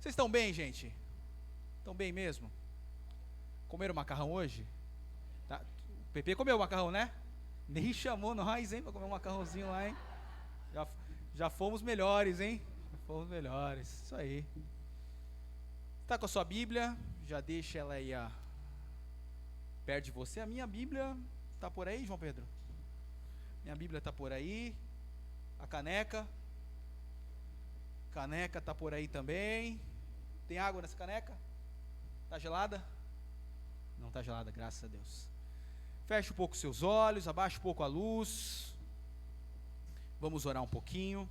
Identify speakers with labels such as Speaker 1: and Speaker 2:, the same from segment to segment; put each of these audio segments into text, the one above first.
Speaker 1: Vocês estão bem, gente? Estão bem mesmo? Comeram macarrão hoje? Tá. O Pepe comeu macarrão, né? Nem chamou nós, hein, para comer um macarrãozinho lá, hein? Já fomos melhores, hein? Já fomos melhores, isso aí. Está com a sua Bíblia? Já deixa ela aí perto de você. A minha Bíblia está por aí, João Pedro? Minha Bíblia está por aí. A caneca está por aí também. Tem água nessa caneca? Está gelada? Não está gelada, graças a Deus. Feche um pouco seus olhos, abaixe um pouco a luz. Vamos orar um pouquinho.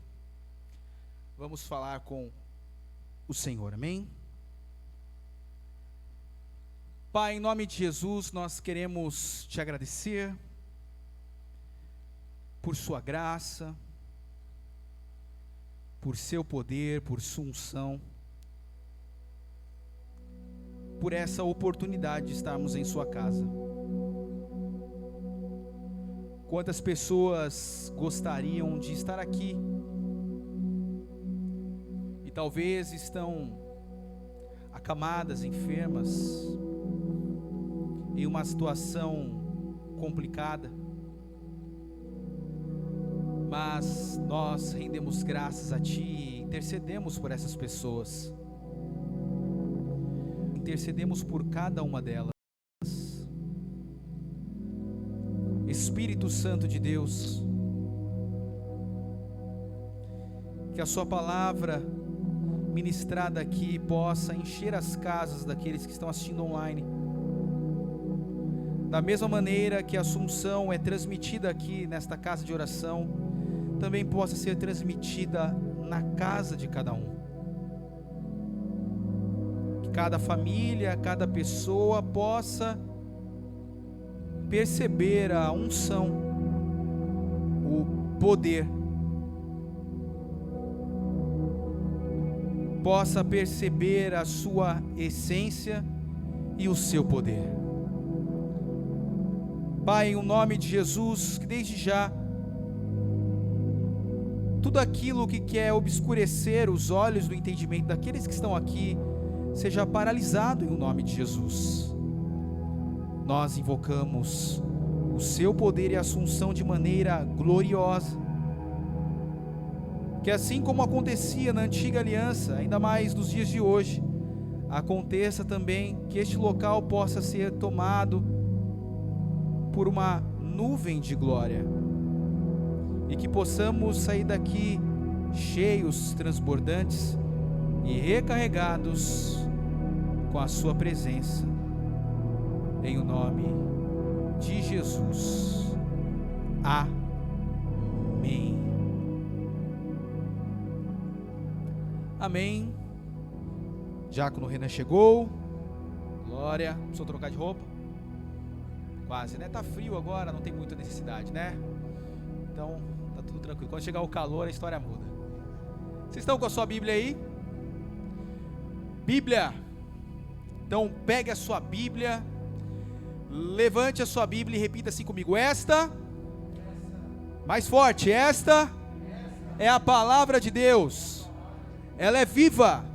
Speaker 1: Vamos falar com o Senhor, amém? Pai, em nome de Jesus, nós queremos te agradecer por sua graça, por seu poder, por sua unção, por essa oportunidade de estarmos em sua casa. Quantas pessoas gostariam de estar aqui e talvez estão acamadas, enfermas, em uma situação complicada, mas nós rendemos graças a Ti e intercedemos por essas pessoas, intercedemos por cada uma delas. Espírito Santo de Deus, que a sua palavra ministrada aqui possa encher as casas daqueles que estão assistindo online, da mesma maneira que a Assunção é transmitida aqui nesta casa de oração, também possa ser transmitida na casa de cada um. Que cada família, cada pessoa possa perceber a unção, o poder, possa perceber a sua essência e o seu poder. Pai, em nome de Jesus, que desde já, tudo aquilo que quer obscurecer os olhos do entendimento daqueles que estão aqui, seja paralisado em nome de Jesus. Nós invocamos o seu poder e assunção de maneira gloriosa, que assim como acontecia na antiga aliança, ainda mais nos dias de hoje, aconteça também que este local possa ser tomado por uma nuvem de glória, e que possamos sair daqui cheios, transbordantes e recarregados com a sua presença, em o nome de Jesus. Amém. Amém. Diácono Renan chegou. Glória. Precisou trocar de roupa? Quase, né? Tá frio agora, não tem muita necessidade, né? Então, tá tudo tranquilo. Quando chegar o calor, a história muda. Vocês estão com a sua Bíblia aí? Bíblia. Então, pegue a sua Bíblia, levante a sua Bíblia e repita assim comigo. Mais forte, esta é a palavra de Deus. Ela é viva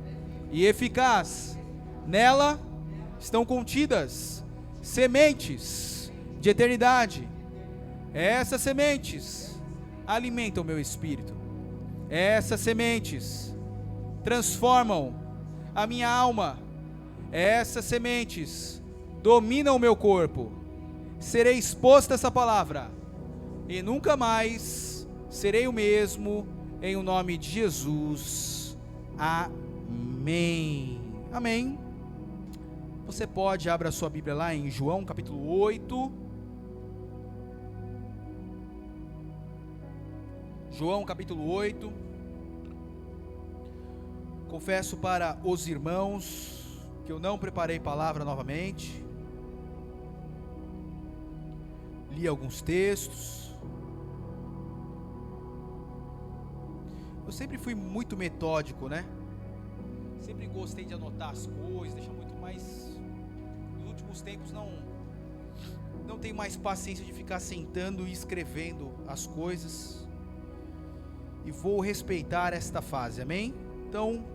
Speaker 1: e eficaz. Nela estão contidas sementes de eternidade. Essas sementes alimentam o meu espírito. Essas sementes transformam a minha alma. Essas sementes dominam o meu corpo. Serei exposto a essa palavra e nunca mais serei o mesmo, em o nome de Jesus. Amém. Amém. Você pode abrir a sua Bíblia lá em João capítulo 8. João capítulo 8. Confesso para os irmãos que eu não preparei palavra novamente. Li alguns textos. Eu sempre fui muito metódico, né? Sempre gostei de anotar as coisas, deixar muito mais. Nos últimos tempos não tenho mais paciência de ficar sentando e escrevendo as coisas. E vou respeitar esta fase, amém? Então,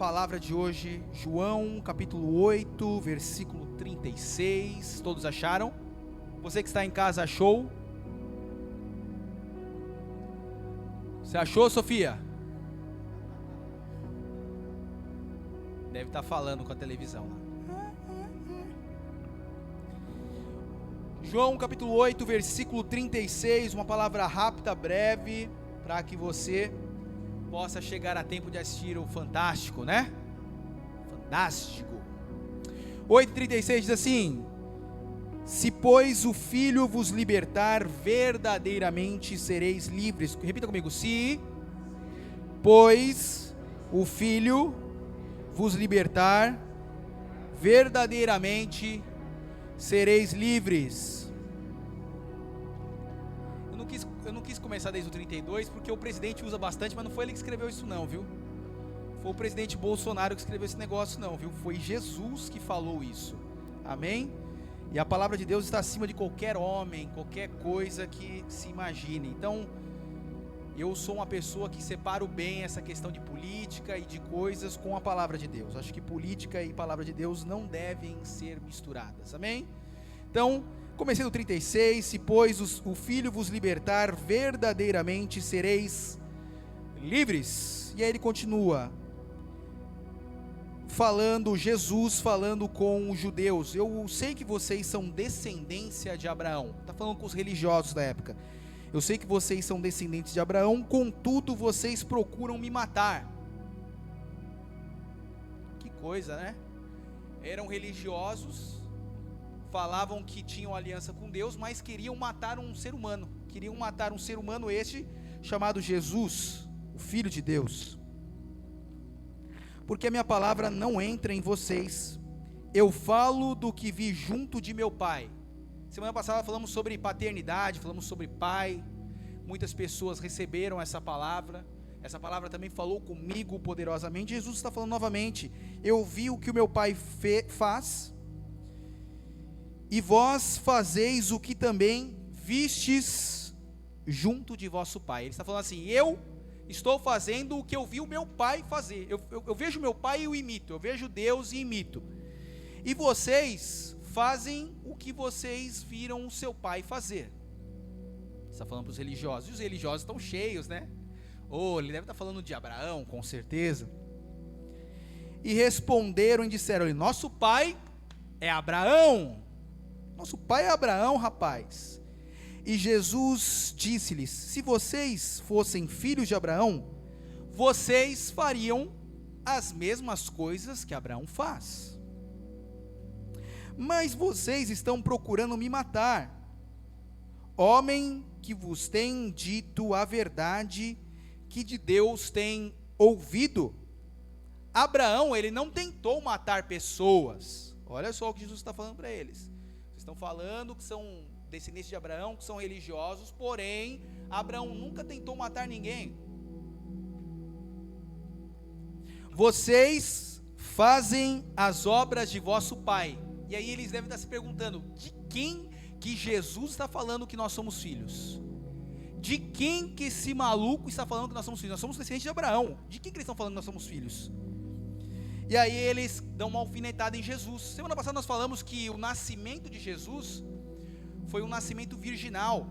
Speaker 1: palavra de hoje, João capítulo 8, versículo 36. Todos acharam? Você que está em casa achou? Você achou, Sofia? Deve estar falando com a televisão lá. João capítulo 8, versículo 36, uma palavra rápida, breve, para que você possa chegar a tempo de assistir o Fantástico, né? Fantástico. 8:36 diz assim: se pois o Filho vos libertar, verdadeiramente sereis livres. Repita comigo: se pois o Filho vos libertar, verdadeiramente sereis livres. Eu não quis começar desde o 32, porque o presidente usa bastante, mas não foi ele que escreveu isso não, viu? Foi o presidente Bolsonaro que escreveu esse negócio não, viu? Foi Jesus que falou isso, amém? E a palavra de Deus está acima de qualquer homem, qualquer coisa que se imagine. Então, eu sou uma pessoa que separo bem essa questão de política e de coisas com a palavra de Deus. Acho que política e palavra de Deus não devem ser misturadas, amém? Então, comecei no 36, se pois o Filho vos libertar, verdadeiramente sereis livres. E aí ele continua, Jesus falando com os judeus. Eu sei que vocês são descendência de Abraão. Está falando com os religiosos da época. Eu sei que vocês são descendentes de Abraão, contudo vocês procuram me matar. Que coisa, né? Eram religiosos, falavam que tinham aliança com Deus, mas queriam matar um ser humano. Queriam matar um ser humano este, chamado Jesus, o Filho de Deus. Porque a minha palavra não entra em vocês. Eu falo do que vi junto de meu Pai. Semana passada falamos sobre paternidade, falamos sobre pai. Muitas pessoas receberam essa palavra também falou comigo poderosamente. Jesus está falando novamente: eu vi o que o meu Pai faz, e vós fazeis o que também vistes junto de vosso Pai. Ele está falando assim: eu estou fazendo o que eu vi o meu Pai fazer. Eu vejo meu Pai e o imito, eu vejo Deus e imito. E vocês fazem o que vocês viram o seu pai fazer. Está falando para os religiosos, e os religiosos estão cheios, né? Ele deve estar falando de Abraão, com certeza. E responderam e disseram: nosso pai é Abraão. Nosso pai é Abraão, rapaz. E Jesus disse-lhes: se vocês fossem filhos de Abraão, vocês fariam as mesmas coisas que Abraão faz. Mas vocês estão procurando me matar, homem que vos tem dito a verdade, que de Deus tem ouvido. Abraão, ele não tentou matar pessoas. Olha só o que Jesus está falando para eles. Vocês estão falando que são descendentes de Abraão, que são religiosos, porém, Abraão nunca tentou matar ninguém. Vocês fazem as obras de vosso pai. E aí eles devem estar se perguntando: de quem que Jesus está falando que nós somos filhos? De quem que esse maluco está falando que nós somos filhos? Nós somos descendentes de Abraão. De quem que eles estão falando que nós somos filhos? E aí eles dão uma alfinetada em Jesus. Semana passada nós falamos que o nascimento de Jesus foi um nascimento virginal.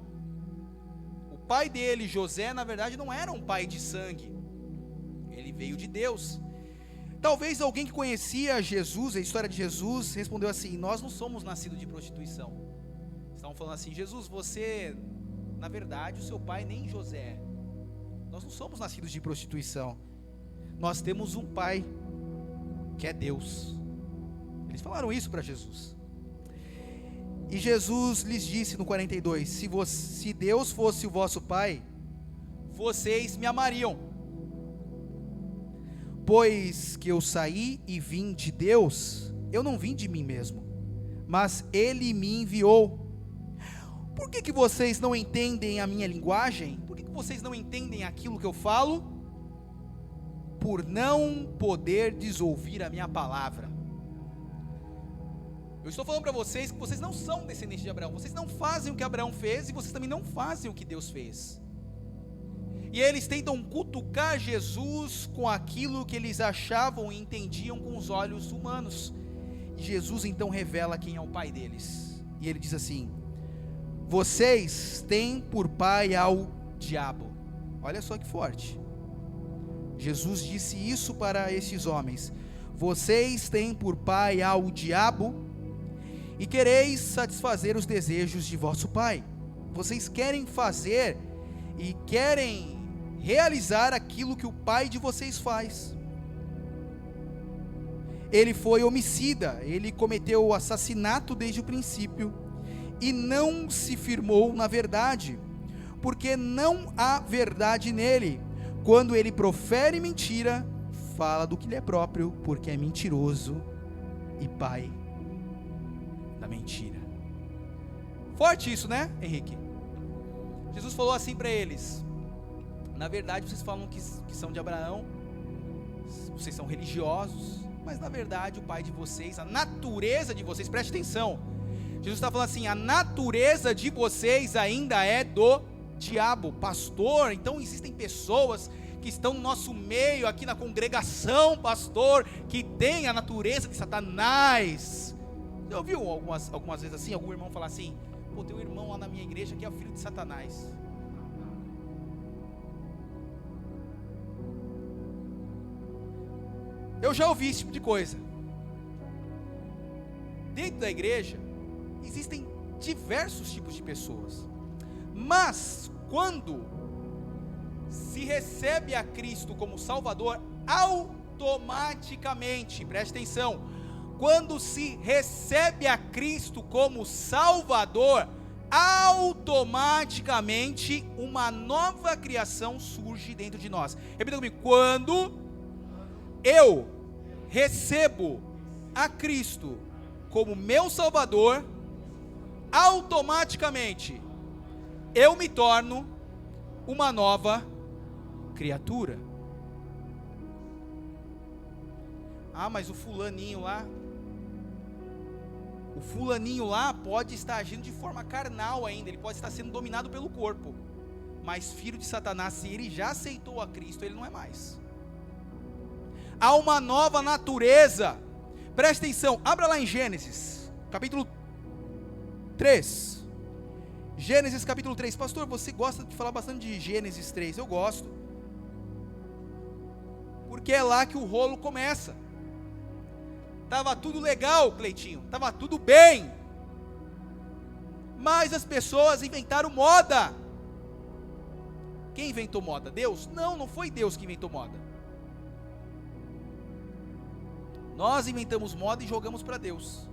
Speaker 1: O pai dele, José, na verdade não era um pai de sangue. Ele veio de Deus. Talvez alguém que conhecia Jesus, a história de Jesus, respondeu assim: nós não somos nascidos de prostituição. Estavam falando assim: Jesus, você, na verdade, o seu pai nem José. Nós não somos nascidos de prostituição. Nós temos um pai, que é Deus. Eles falaram isso para Jesus. E Jesus lhes disse no 42: se Deus fosse o vosso pai, vocês me amariam, pois que eu saí e vim de Deus. Eu não vim de mim mesmo, mas Ele me enviou. Por que vocês não entendem a minha linguagem? Por que vocês não entendem aquilo que eu falo? Por não poderdes ouvir a minha palavra. Eu estou falando para vocês que vocês não são descendentes de Abraão. Vocês não fazem o que Abraão fez, e vocês também não fazem o que Deus fez. E eles tentam cutucar Jesus com aquilo que eles achavam e entendiam com os olhos humanos. E Jesus então revela quem é o pai deles. E ele diz assim: vocês têm por pai ao diabo. Olha só que forte. Jesus disse isso para esses homens: vocês têm por pai ao diabo e quereis satisfazer os desejos de vosso pai. Vocês querem fazer e querem realizar aquilo que o pai de vocês faz. Ele foi homicida, ele cometeu o assassinato desde o princípio e não se firmou na verdade, porque não há verdade nele. Quando ele profere mentira, fala do que lhe é próprio, porque é mentiroso e pai da mentira. Forte isso, né, Henrique? Jesus falou assim para eles: na verdade vocês falam que são de Abraão, vocês são religiosos, mas na verdade o pai de vocês, a natureza de vocês, preste atenção, Jesus está falando assim: a natureza de vocês ainda é do diabo. Pastor, então existem pessoas que estão no nosso meio, aqui na congregação, pastor, que tem a natureza de Satanás. Você ouviu algumas vezes assim, algum irmão falar assim: pô, tem um irmão lá na minha igreja que é o filho de Satanás. Eu já ouvi esse tipo de coisa. Dentro da igreja existem diversos tipos de pessoas, mas quando se recebe a Cristo como Salvador, automaticamente, preste atenção, quando se recebe a Cristo como Salvador, automaticamente uma nova criação surge dentro de nós. Repita comigo: quando eu recebo a Cristo como meu Salvador, automaticamente eu me torno uma nova criatura. Ah, mas o fulaninho lá pode estar agindo de forma carnal ainda, ele pode estar sendo dominado pelo corpo, mas filho de Satanás, se ele já aceitou a Cristo, ele não é mais. Há uma nova natureza. Presta atenção, abra lá em Gênesis, capítulo 3. Gênesis capítulo 3. Pastor, você gosta de falar bastante de Gênesis 3. Eu gosto, porque é lá que o rolo começa. Estava tudo legal, Cleitinho, estava tudo bem, mas as pessoas inventaram moda. Quem inventou moda? Deus? Não, não foi Deus que inventou moda. Nós inventamos moda e jogamos para Deus.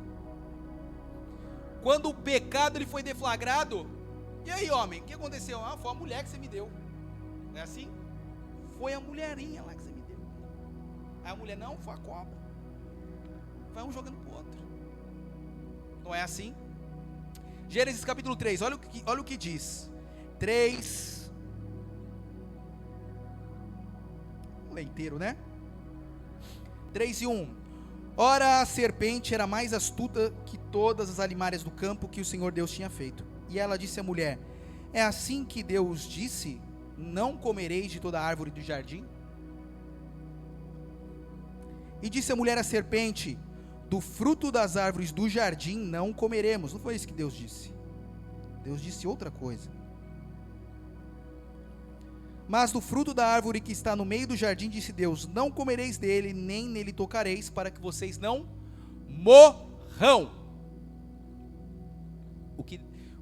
Speaker 1: Quando o pecado ele foi deflagrado, e aí, homem, o que aconteceu? Ah, foi a mulher que você me deu. Não é assim? Foi a mulherinha lá que você me deu. Aí a mulher: não, foi a cobra. Vai um jogando para o outro. Não é assim? Gênesis capítulo 3, olha o que diz. 3, leiteiro, né? 3:1. Ora, a serpente era mais astuta que todas as alimárias do campo que o Senhor Deus tinha feito. E ela disse à mulher: é assim que Deus disse: não comereis de toda a árvore do jardim? E disse a mulher à serpente: do fruto das árvores do jardim não comeremos. Não foi isso que Deus disse. Deus disse outra coisa. Mas do fruto da árvore que está no meio do jardim, disse Deus: não comereis dele, nem nele tocareis, para que vocês não morram.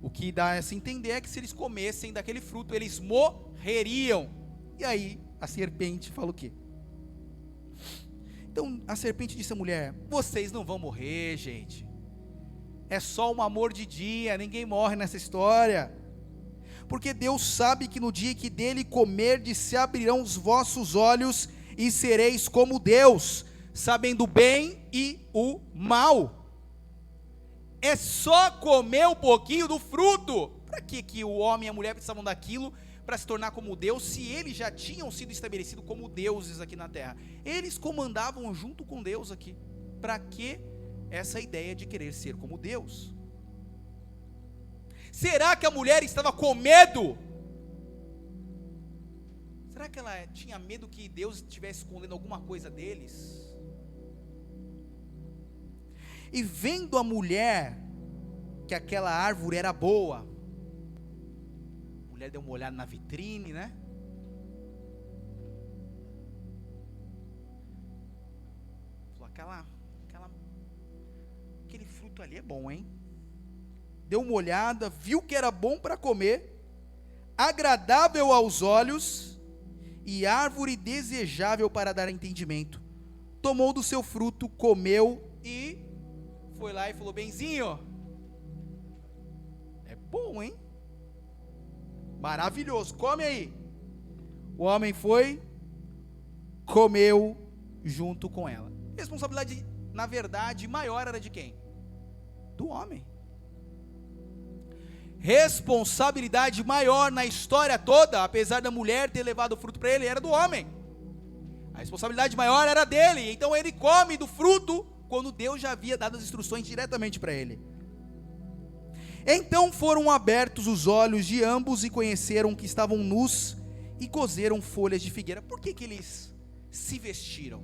Speaker 1: O que dá a se entender é que se eles comessem daquele fruto, eles morreriam. E aí a serpente fala o quê? Então a serpente disse à mulher: vocês não vão morrer, gente. É só um amor de dia, ninguém morre nessa história. Porque Deus sabe que no dia que dele comerdes, se abrirão os vossos olhos e sereis como Deus, sabendo o bem e o mal. É só comer um pouquinho do fruto. Para que o homem e a mulher precisavam daquilo para se tornar como Deus, se eles já tinham sido estabelecidos como deuses aqui na terra? Eles comandavam junto com Deus aqui. Para que essa ideia de querer ser como Deus? Será que a mulher estava com medo? Será que ela tinha medo que Deus estivesse escondendo alguma coisa deles? E vendo a mulher que aquela árvore era boa, a mulher deu uma olhada na vitrine, né? Falou, aquele fruto ali é bom, hein? Deu uma olhada, viu que era bom para comer, agradável aos olhos e árvore desejável para dar entendimento. Tomou do seu fruto, comeu e foi lá e falou, benzinho, é bom, hein? Maravilhoso, come aí. O homem foi, comeu junto com ela. Responsabilidade, na verdade, maior era de quem? Do homem. Responsabilidade maior na história toda, apesar da mulher ter levado o fruto para ele, era do homem. A responsabilidade maior era dele, então ele come do fruto, quando Deus já havia dado as instruções diretamente para ele. Então foram abertos os olhos de ambos e conheceram que estavam nus e coseram folhas de figueira. Por que eles se vestiram?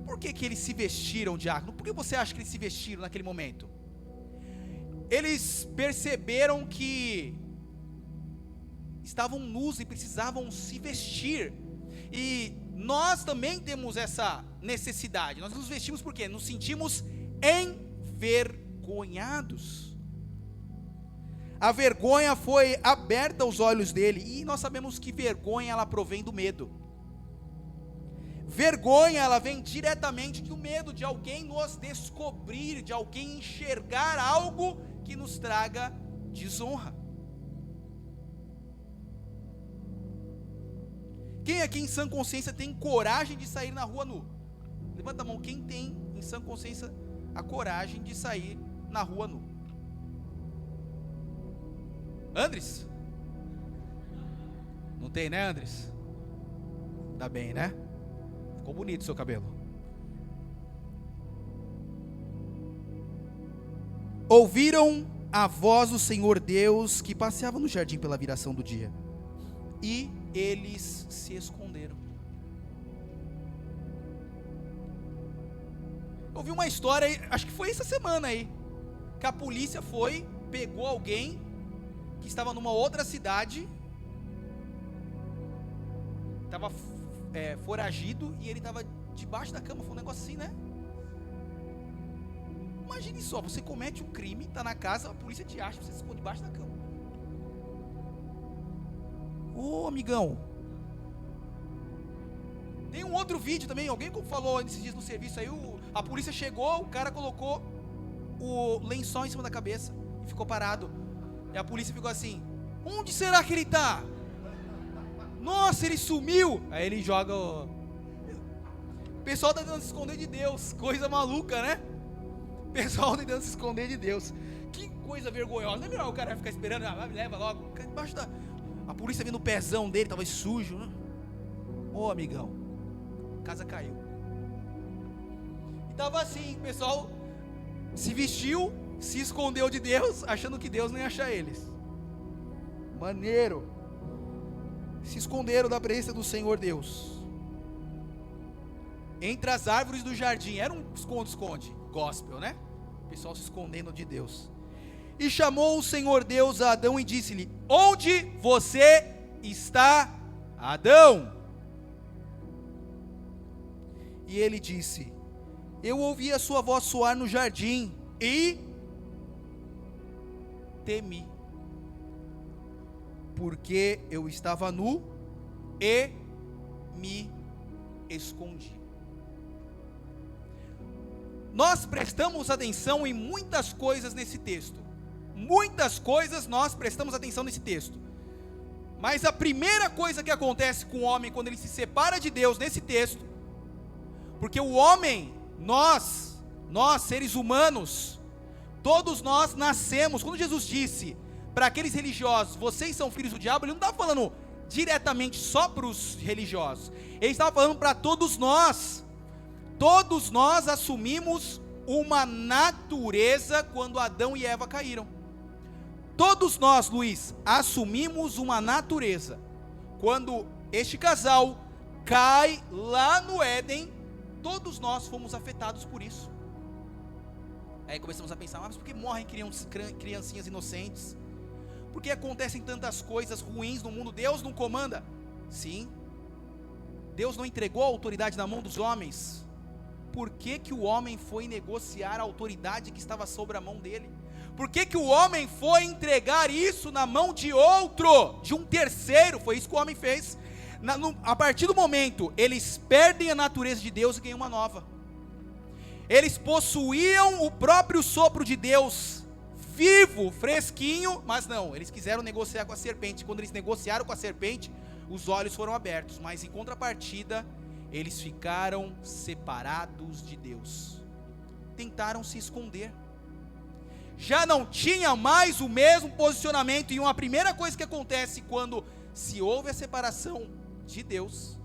Speaker 1: Por que eles se vestiram, diácono? Por que você acha que eles se vestiram naquele momento? Eles perceberam que estavam nus e precisavam se vestir. E nós também temos essa necessidade. Nós nos vestimos por quê? Nos sentimos envergonhados. A vergonha foi aberta aos olhos dele. E nós sabemos que vergonha, ela provém do medo. Vergonha, ela vem diretamente do medo de alguém nos descobrir, de alguém enxergar algo que nos traga desonra. Quem aqui em sã consciência tem coragem de sair na rua nu? Levanta a mão, quem tem em sã consciência a coragem de sair na rua nu? Andres? Não tem, né, Andres? Tá bem, né? Ficou bonito o seu cabelo. Ouviram a voz do Senhor Deus que passeava no jardim pela viração do dia, e eles se esconderam. Eu vi uma história, acho que foi essa semana aí, que a polícia foi, pegou alguém que estava numa outra cidade, estava foragido, e ele estava debaixo da cama. Foi um negócio assim, né? Imagine só, você comete um crime, está na casa, a polícia te acha, você se esconde debaixo da cama. Ô, amigão. Tem um outro vídeo também, alguém falou nesses dias no serviço aí, a polícia chegou, o cara colocou o lençol em cima da cabeça e ficou parado. E a polícia ficou assim, onde será que ele está? Nossa, ele sumiu. Aí ele joga o pessoal está tentando se esconder de Deus, coisa maluca, né? O pessoal tentando se esconder de Deus. Que coisa vergonhosa. Não é melhor o cara ficar esperando, me leva logo. Embaixo da... A polícia vindo o pezão dele, talvez sujo, né? Ô, amigão, a casa caiu. E tava assim, o pessoal se vestiu, se escondeu de Deus, achando que Deus não ia achar eles. Maneiro. Se esconderam da presença do Senhor Deus. Entre as árvores do jardim. Era um esconde-esconde, gospel, né? O pessoal se escondendo de Deus. E chamou o Senhor Deus a Adão e disse-lhe: onde você está, Adão? E ele disse: eu ouvi a sua voz soar no jardim e temi, porque eu estava nu e me escondi. Nós prestamos atenção em muitas coisas nesse texto. Muitas coisas nós prestamos atenção nesse texto. Mas a primeira coisa que acontece com o homem quando ele se separa de Deus nesse texto, porque o homem, nós seres humanos, todos nós nascemos, quando Jesus disse para aqueles religiosos, vocês são filhos do diabo, ele não estava falando diretamente só para os religiosos, ele estava falando para todos nós. Todos nós assumimos uma natureza quando Adão e Eva caíram. Todos nós, Luiz, assumimos uma natureza quando este casal cai lá no Éden, todos nós fomos afetados por isso. Aí começamos a pensar, mas por que morrem criancinhas inocentes? Por que acontecem tantas coisas ruins no mundo? Deus não comanda? Sim. Deus não entregou a autoridade na mão dos homens? Por que que o homem foi negociar a autoridade que estava sobre a mão dele? Por que que o homem foi entregar isso na mão de outro, de um terceiro? Foi isso que o homem fez. A partir do momento, eles perdem a natureza de Deus e ganham uma nova. Eles possuíam o próprio sopro de Deus, vivo, fresquinho, mas não, eles quiseram negociar com a serpente. Quando eles negociaram com a serpente, os olhos foram abertos, mas em contrapartida, eles ficaram separados de Deus. Tentaram se esconder. Já não tinha mais o mesmo posicionamento, e uma primeira coisa que acontece quando se houve a separação de Deus,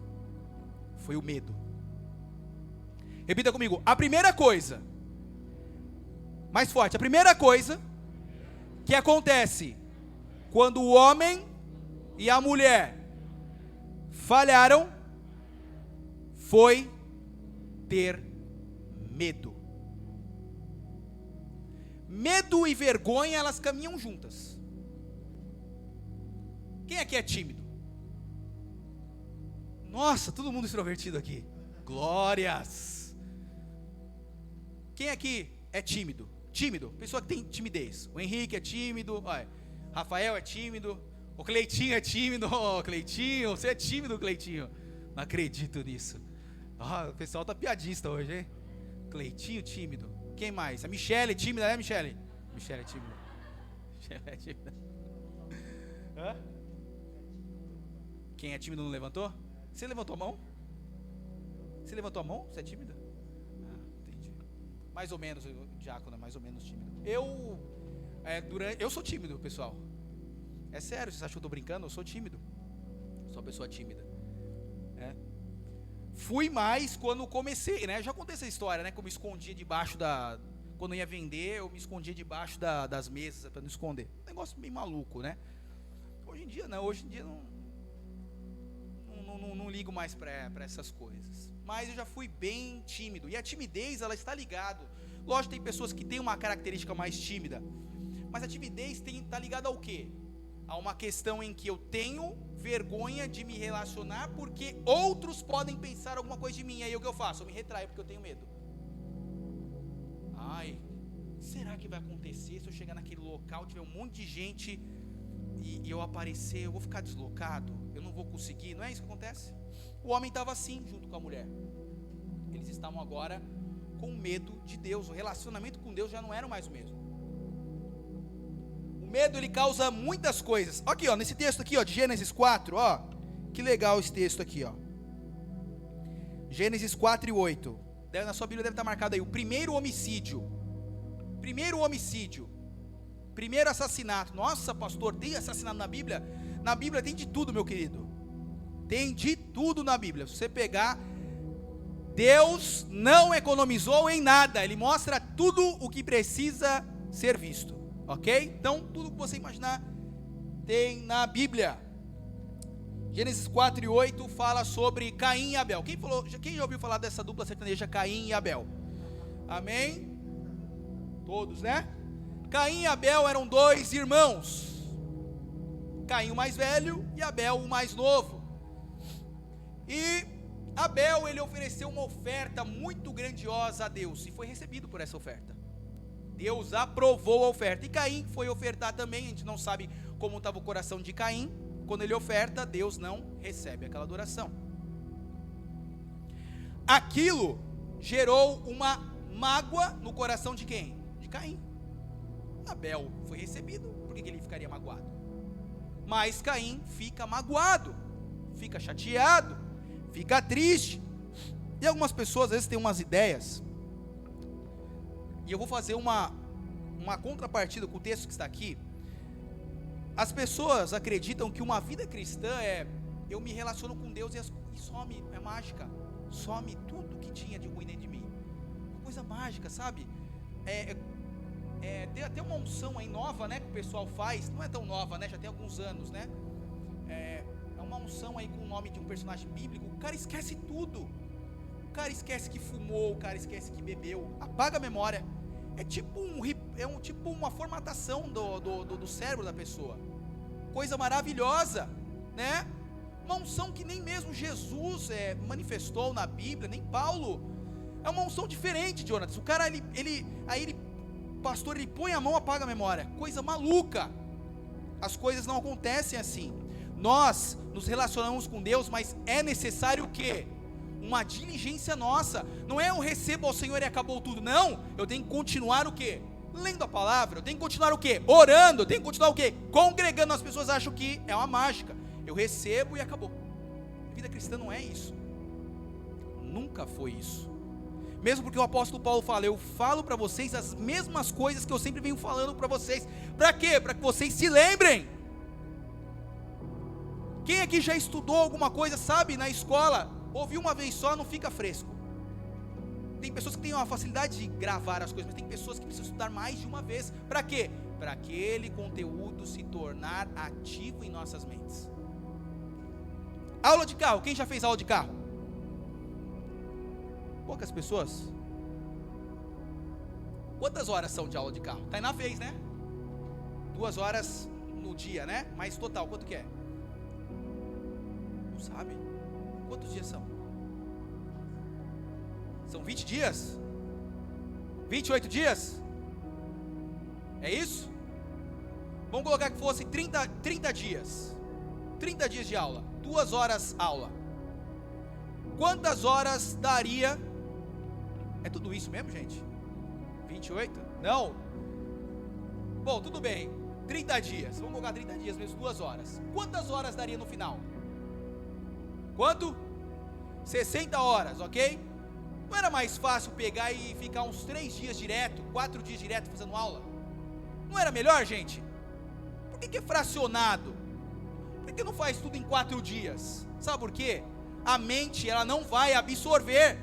Speaker 1: foi o medo. Repita comigo, a primeira coisa, mais forte, a primeira coisa que acontece quando o homem e a mulher falharam, foi ter medo. Medo e vergonha, elas caminham juntas. Quem aqui é tímido? Nossa, todo mundo extrovertido aqui. Glórias. Quem aqui é tímido? Tímido, pessoa que tem timidez. O Henrique é tímido, olha, Rafael é tímido, o Cleitinho é tímido. Oh, Cleitinho, você é tímido, Cleitinho? Não acredito nisso. O pessoal tá piadista hoje, hein? Cleitinho tímido. Quem mais? A Michele é tímida, né, Michele? Michele é tímida. Michele é tímida. Hã? Quem é tímido não levantou? Você levantou a mão? Você levantou a mão? Você é tímida? Entendi. Mais ou menos, o diácono é mais ou menos tímido. Eu sou tímido, pessoal. É sério, vocês acham que eu tô brincando? Eu sou tímido. Sou uma pessoa tímida. Fui mais quando comecei, né? Já contei essa história, né? Que eu me escondia debaixo quando eu ia vender, eu me escondia debaixo das mesas para não esconder. Um negócio meio maluco, né? Hoje em dia não, não ligo mais para essas coisas. Mas eu já fui bem tímido. E a timidez, ela está ligada. Lógico, tem pessoas que têm uma característica mais tímida. Mas a timidez está ligada ao quê? A uma questão em que eu tenho vergonha de me relacionar porque outros podem pensar alguma coisa de mim. Aí o que eu faço? Eu me retraio porque eu tenho medo. Será que vai acontecer se eu chegar naquele local, tiver um monte de gente e eu aparecer, eu vou ficar deslocado? Eu não vou conseguir? Não é isso que acontece? O homem estava assim junto com a mulher. Eles estavam agora com medo de Deus. O relacionamento com Deus já não era mais o mesmo. O medo, ele causa muitas coisas. Aqui, ó, nesse texto aqui, ó, de Gênesis 4, ó, que legal esse texto aqui, ó. Gênesis 4 e 8. Na sua Bíblia deve estar marcado aí, o primeiro homicídio, primeiro assassinato. Nossa, pastor, tem assassinato na Bíblia? Na Bíblia tem de tudo, meu querido. Tem de tudo na Bíblia. Se você pegar, Deus não economizou em nada. Ele mostra tudo o que precisa ser visto. Ok? Então, tudo que você imaginar tem na Bíblia. Gênesis 4 e 8 fala sobre Caim e Abel. Quem já ouviu falar dessa dupla sertaneja, Caim e Abel? Amém? Todos, né? Caim e Abel eram dois irmãos. Caim o mais velho e Abel o mais novo. E Abel, ele ofereceu uma oferta muito grandiosa a Deus e foi recebido por essa oferta. Deus aprovou a oferta. E Caim foi ofertar também. A gente não sabe como estava o coração de Caim. Quando ele oferta, Deus não recebe aquela adoração. Aquilo gerou uma mágoa no coração de quem? De Caim. Abel foi recebido, por que ele ficaria magoado? Mas Caim fica magoado, fica chateado, fica triste. E algumas pessoas às vezes têm umas ideias, e eu vou fazer uma contrapartida com o texto que está aqui. As pessoas acreditam que uma vida cristã eu me relaciono com Deus e some, é mágica, some tudo que tinha de ruim dentro de mim. Uma coisa mágica, sabe? Tem até uma unção aí nova, né, que o pessoal faz. Não é tão nova, né, já tem alguns anos, né? É uma unção aí com o nome de um personagem bíblico, o cara esquece tudo. O cara esquece que fumou, o cara esquece que bebeu, apaga a memória. É tipo uma formatação do cérebro da pessoa. Coisa maravilhosa, né? Uma unção que nem mesmo Jesus manifestou na Bíblia, nem Paulo. É uma unção diferente, Jonas. O cara, pastor, ele põe a mão, apaga a memória. Coisa maluca. As coisas não acontecem assim. Nós nos relacionamos com Deus, mas é necessário o quê? Uma diligência nossa. Não é eu recebo ao Senhor e acabou tudo. Não, eu tenho que continuar o quê? Lendo a palavra. Eu tenho que continuar o quê? Orando. Eu tenho que continuar o quê? Congregando. As pessoas acham que é uma mágica. Eu recebo e acabou. A vida cristã não é isso. Nunca foi isso. Mesmo porque o apóstolo Paulo fala, eu falo para vocês as mesmas coisas que eu sempre venho falando para vocês. Para quê? Para que vocês se lembrem. Quem aqui já estudou alguma coisa, sabe, na escola, ouviu uma vez só, não fica fresco. Tem pessoas que têm uma facilidade de gravar as coisas, mas tem pessoas que precisam estudar mais de uma vez. Para quê? Para aquele conteúdo se tornar ativo em nossas mentes. Aula de carro, quem já fez aula de carro? Poucas pessoas. Quantas horas são de aula de carro? Tainá fez, né? 2 horas no dia, né? Mas total, quanto que é? Não sabe? Quantos dias são? São 20 dias? 28 dias? É isso? Vamos colocar que fosse 30 dias. 30 dias de aula. 2 horas aula. Quantas horas daria? É tudo isso mesmo, gente? 28? Não? Bom, tudo bem. 30 dias. Vamos colocar 30 dias mesmo, 2 horas. Quantas horas daria no final? Quanto? 60 horas, ok? Não era mais fácil pegar e ficar uns 3 dias direto, 4 dias direto fazendo aula? Não era melhor, gente? Por que é fracionado? Por que não faz tudo em 4 dias? Sabe por quê? A mente, ela não vai absorver.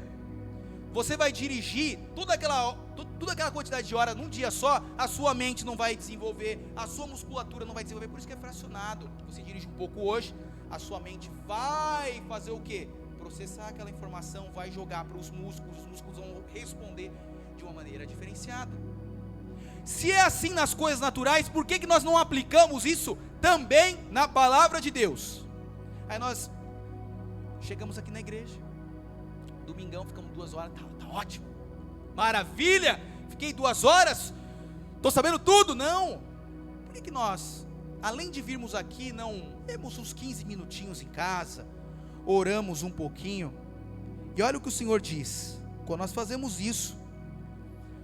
Speaker 1: Você vai dirigir toda aquela quantidade de horas num dia só, a sua mente não vai desenvolver, a sua musculatura não vai desenvolver, por isso que é fracionado. Você dirige um pouco hoje, a sua mente vai fazer o quê? Processar aquela informação, vai jogar para os músculos vão responder de uma maneira diferenciada. Se é assim nas coisas naturais, por que nós não aplicamos isso também na palavra de Deus? Aí nós chegamos aqui na igreja, domingão, ficamos 2 horas, tá ótimo, maravilha, fiquei 2 horas, estou sabendo tudo. Não, por que nós, além de virmos aqui, não temos uns 15 minutinhos em casa, oramos um pouquinho, e olha o que o Senhor diz, quando nós fazemos isso,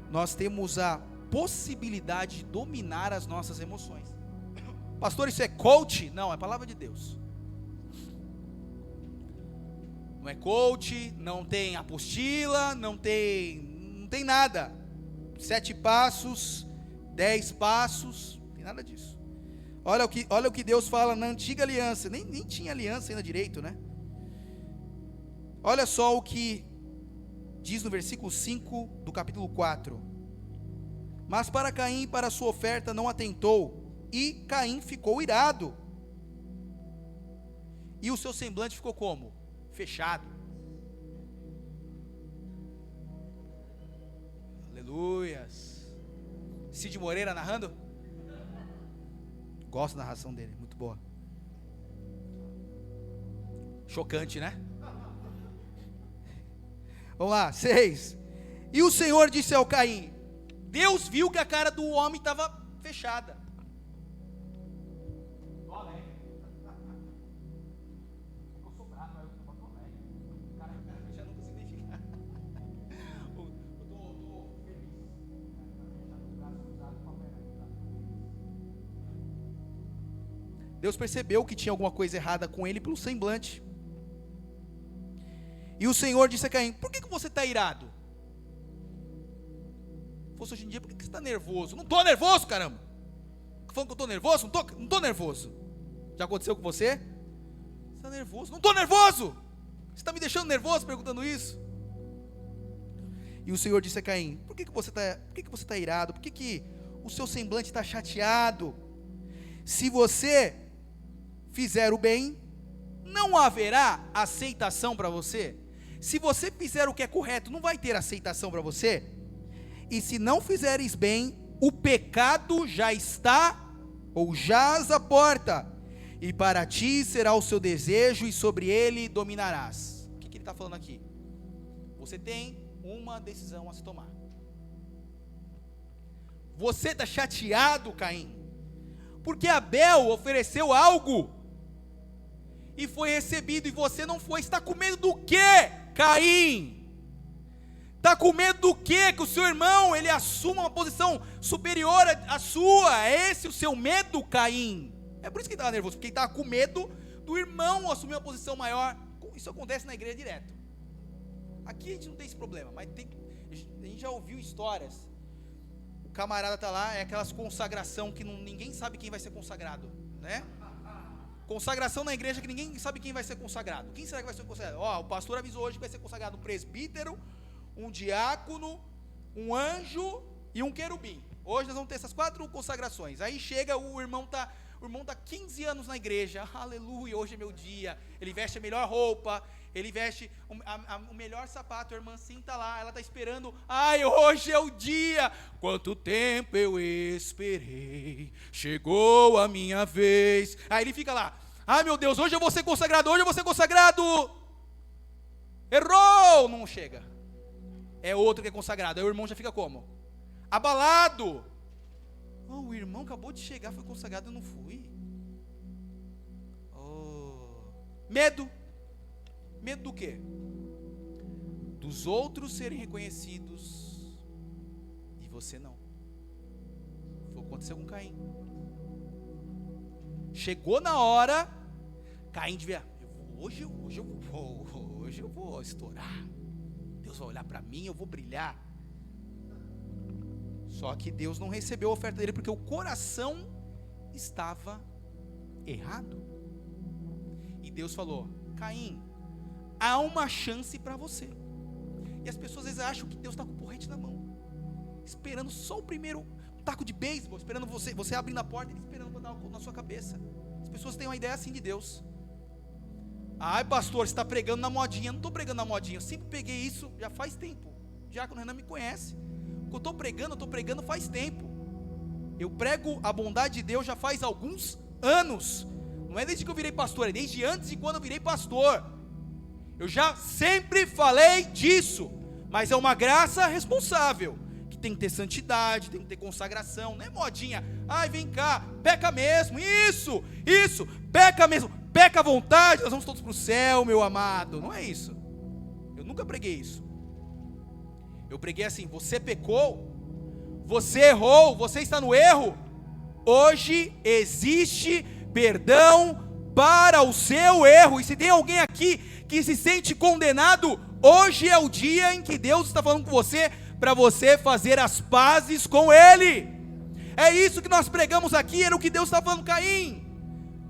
Speaker 1: nós temos a possibilidade de dominar as nossas emoções. Pastor, isso é coach? Não, é palavra de Deus. Não é coach, não tem apostila, não tem nada. 7 passos, 10 passos, não tem nada disso. Olha o que Deus fala na antiga aliança, nem tinha aliança ainda direito, né? Olha só o que diz no versículo 5 do capítulo 4. Mas para Caim, para a sua oferta não atentou, e Caim ficou irado. E o seu semblante ficou como? Fechado. Aleluias. Cid Moreira narrando? Gosto da narração dele, muito boa. Chocante, né? Vamos lá, 6. E o Senhor disse ao Caim, Deus viu que a cara do homem estava fechada. Deus percebeu que tinha alguma coisa errada com ele pelo semblante. E o Senhor disse a Caim, por que você está irado? Se fosse hoje em dia, por que você está nervoso? Não estou nervoso, caramba. Falando que eu estou nervoso? Não estou nervoso. Já aconteceu com você? Você está nervoso? Não estou nervoso. Você está me deixando nervoso perguntando isso? E o Senhor disse a Caim, por que você está irado? Por que o seu semblante está chateado? Se você fizer o bem, não haverá aceitação para você? Se você fizer o que é correto, não vai ter aceitação para você? E se não fizeres bem, o pecado já está, ou jaz à porta, e para ti será o seu desejo, e sobre ele dominarás. O que ele está falando aqui? Você tem uma decisão a se tomar. Você está chateado, Caim, porque Abel ofereceu algo, e foi recebido, e você não foi. Está com medo do quê, Caim? Está com medo do quê? Que o seu irmão, ele assuma uma posição superior à sua? É esse o seu medo, Caim? É por isso que ele estava nervoso, porque ele estava com medo do irmão assumir uma posição maior. Isso acontece na igreja direto. Aqui a gente não tem esse problema, mas a gente já ouviu histórias. O camarada está lá, é aquelas consagração que ninguém sabe quem vai ser consagrado, né? Consagração na igreja que ninguém sabe quem vai ser consagrado. Quem será que vai ser consagrado? O pastor avisou hoje que vai ser consagrado um presbítero, um diácono, um anjo e um querubim. Hoje nós vamos ter essas 4 consagrações. Aí chega, o irmão está 15 anos na igreja, aleluia, hoje é meu dia. Ele veste a melhor roupa, ele veste o melhor sapato, a irmã sim está lá, ela está esperando, hoje é o dia. Quanto tempo eu esperei, chegou a minha vez. Aí ele fica lá, meu Deus, hoje eu vou ser consagrado, errou, não chega. É outro que é consagrado, aí o irmão já fica como? Abalado. O irmão acabou de chegar, foi consagrado, eu não fui. Medo do quê? Dos outros serem reconhecidos e você não. Foi o que aconteceu com Caim. Chegou na hora, Caim devia, hoje eu vou estourar. Deus vai olhar para mim, eu vou brilhar. Só que Deus não recebeu a oferta dele porque o coração estava errado. E Deus falou: Caim, há uma chance para você. E as pessoas às vezes acham que Deus está com o porrete na mão, esperando só o primeiro taco de beisebol, esperando você abrindo a porta, ele esperando para dar na sua cabeça. As pessoas têm uma ideia assim de Deus. Pastor, você está pregando na modinha. Eu não estou pregando na modinha, eu sempre peguei isso já faz tempo. Já quando o Renan me conhece, eu estou pregando faz tempo. Eu prego a bondade de Deus já faz alguns anos. Não é desde que eu virei pastor, é desde antes de quando eu virei pastor. Eu já sempre falei disso. Mas é uma graça responsável, que tem que ter santidade, tem que ter consagração. Não é modinha, vem cá, peca mesmo, isso, peca mesmo, peca à vontade, nós vamos todos para o céu, meu amado. Não é isso. Eu nunca preguei isso. Eu preguei assim: você pecou, você errou, você está no erro. Hoje existe perdão para o seu erro. E se tem alguém aqui que se sente condenado, hoje é o dia em que Deus está falando com você, para você fazer as pazes com Ele. É isso que nós pregamos aqui, era o que Deus está falando. Caim,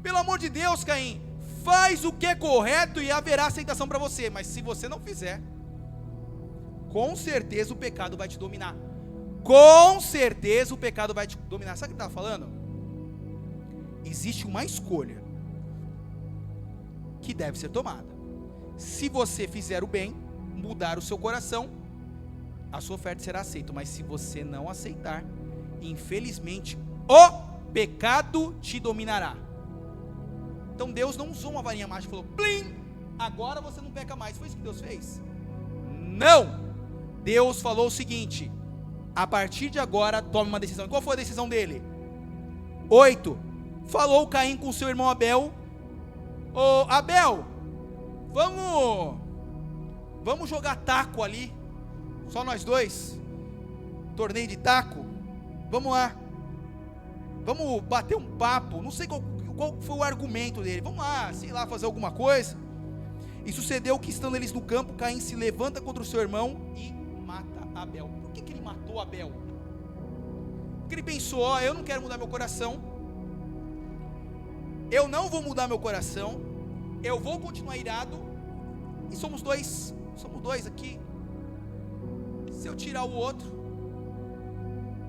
Speaker 1: pelo amor de Deus, Caim, faz o que é correto e haverá aceitação para você. Mas se você não fizer, com certeza o pecado vai te dominar. Com certeza o pecado vai te dominar. Sabe o que ele estava falando? Existe uma escolha que deve ser tomada. Se você fizer o bem, mudar o seu coração, a sua oferta será aceita. Mas se você não aceitar, infelizmente, o pecado te dominará. Então Deus não usou uma varinha mágica e falou: plim, agora você não peca mais. Foi isso que Deus fez? Não. Deus falou o seguinte: a partir de agora tome uma decisão. E qual foi a decisão dele? 8. Falou Caim com seu irmão Abel: Abel, vamos jogar taco ali, só nós dois, torneio de taco, vamos lá, vamos bater um papo. Não sei qual foi o argumento dele. Vamos lá, sei lá, fazer alguma coisa. E sucedeu que, estando eles no campo, Caim se levanta contra o seu irmão e mata Abel. Por que ele matou Abel? Porque ele pensou: eu não quero mudar meu coração, eu não vou mudar meu coração, eu vou continuar irado, e somos dois aqui. Se eu tirar o outro,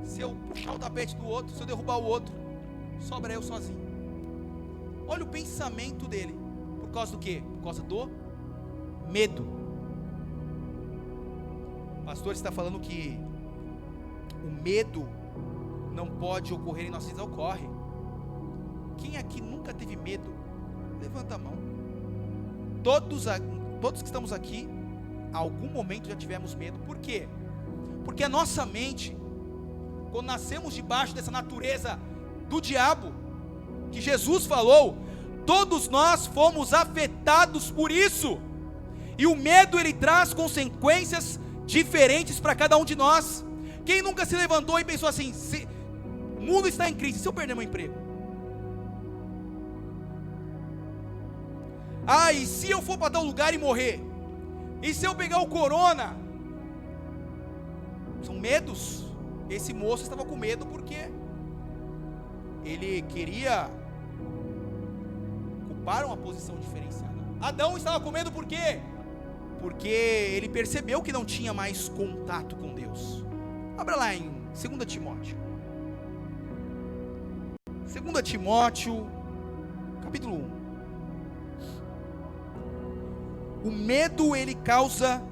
Speaker 1: se eu puxar o tapete do outro, se eu derrubar o outro, sobra eu sozinho. Olha o pensamento dele, Por causa do quê? Por causa do medo. O pastor está falando que o medo não pode ocorrer em nossas vidas. Ocorre. Quem aqui nunca teve medo? Levanta a mão. Todos que estamos aqui, em algum momento já tivemos medo. Por quê? Porque a nossa mente, quando nascemos debaixo dessa natureza do diabo, que Jesus falou, todos nós fomos afetados por isso. E o medo, ele traz consequências diferentes para cada um de nós. Quem nunca se levantou e pensou assim: o mundo está em crise, se eu perder meu emprego? E se eu for para tal lugar e morrer? E se eu pegar o corona? São medos. Esse moço estava com medo porque ele queria ocupar uma posição diferenciada. Adão estava com medo por quê? Porque ele percebeu que não tinha mais contato com Deus. Abra lá em 2 Timóteo. 2 Timóteo, capítulo 1. O medo, ele causa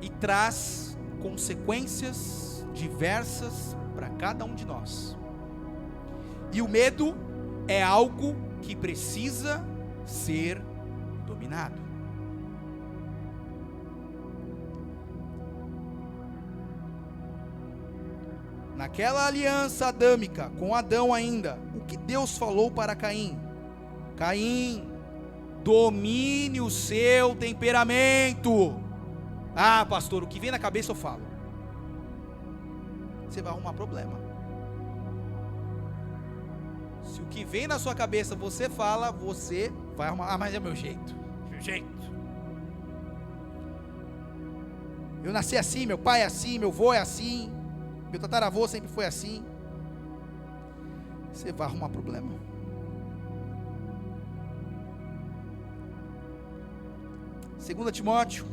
Speaker 1: e traz consequências diversas para cada um de nós. E o medo é algo que precisa ser dominado. Naquela aliança adâmica com Adão ainda, o que Deus falou para Caim? Caim, domine o seu temperamento. Pastor, o que vem na cabeça eu falo. Você vai arrumar problema. Se o que vem na sua cabeça você fala, você vai arrumar. Mas é meu jeito. Meu jeito. Eu nasci assim, meu pai é assim, meu avô é assim, meu tataravô sempre foi assim. Você vai arrumar problema. Segunda Timóteo,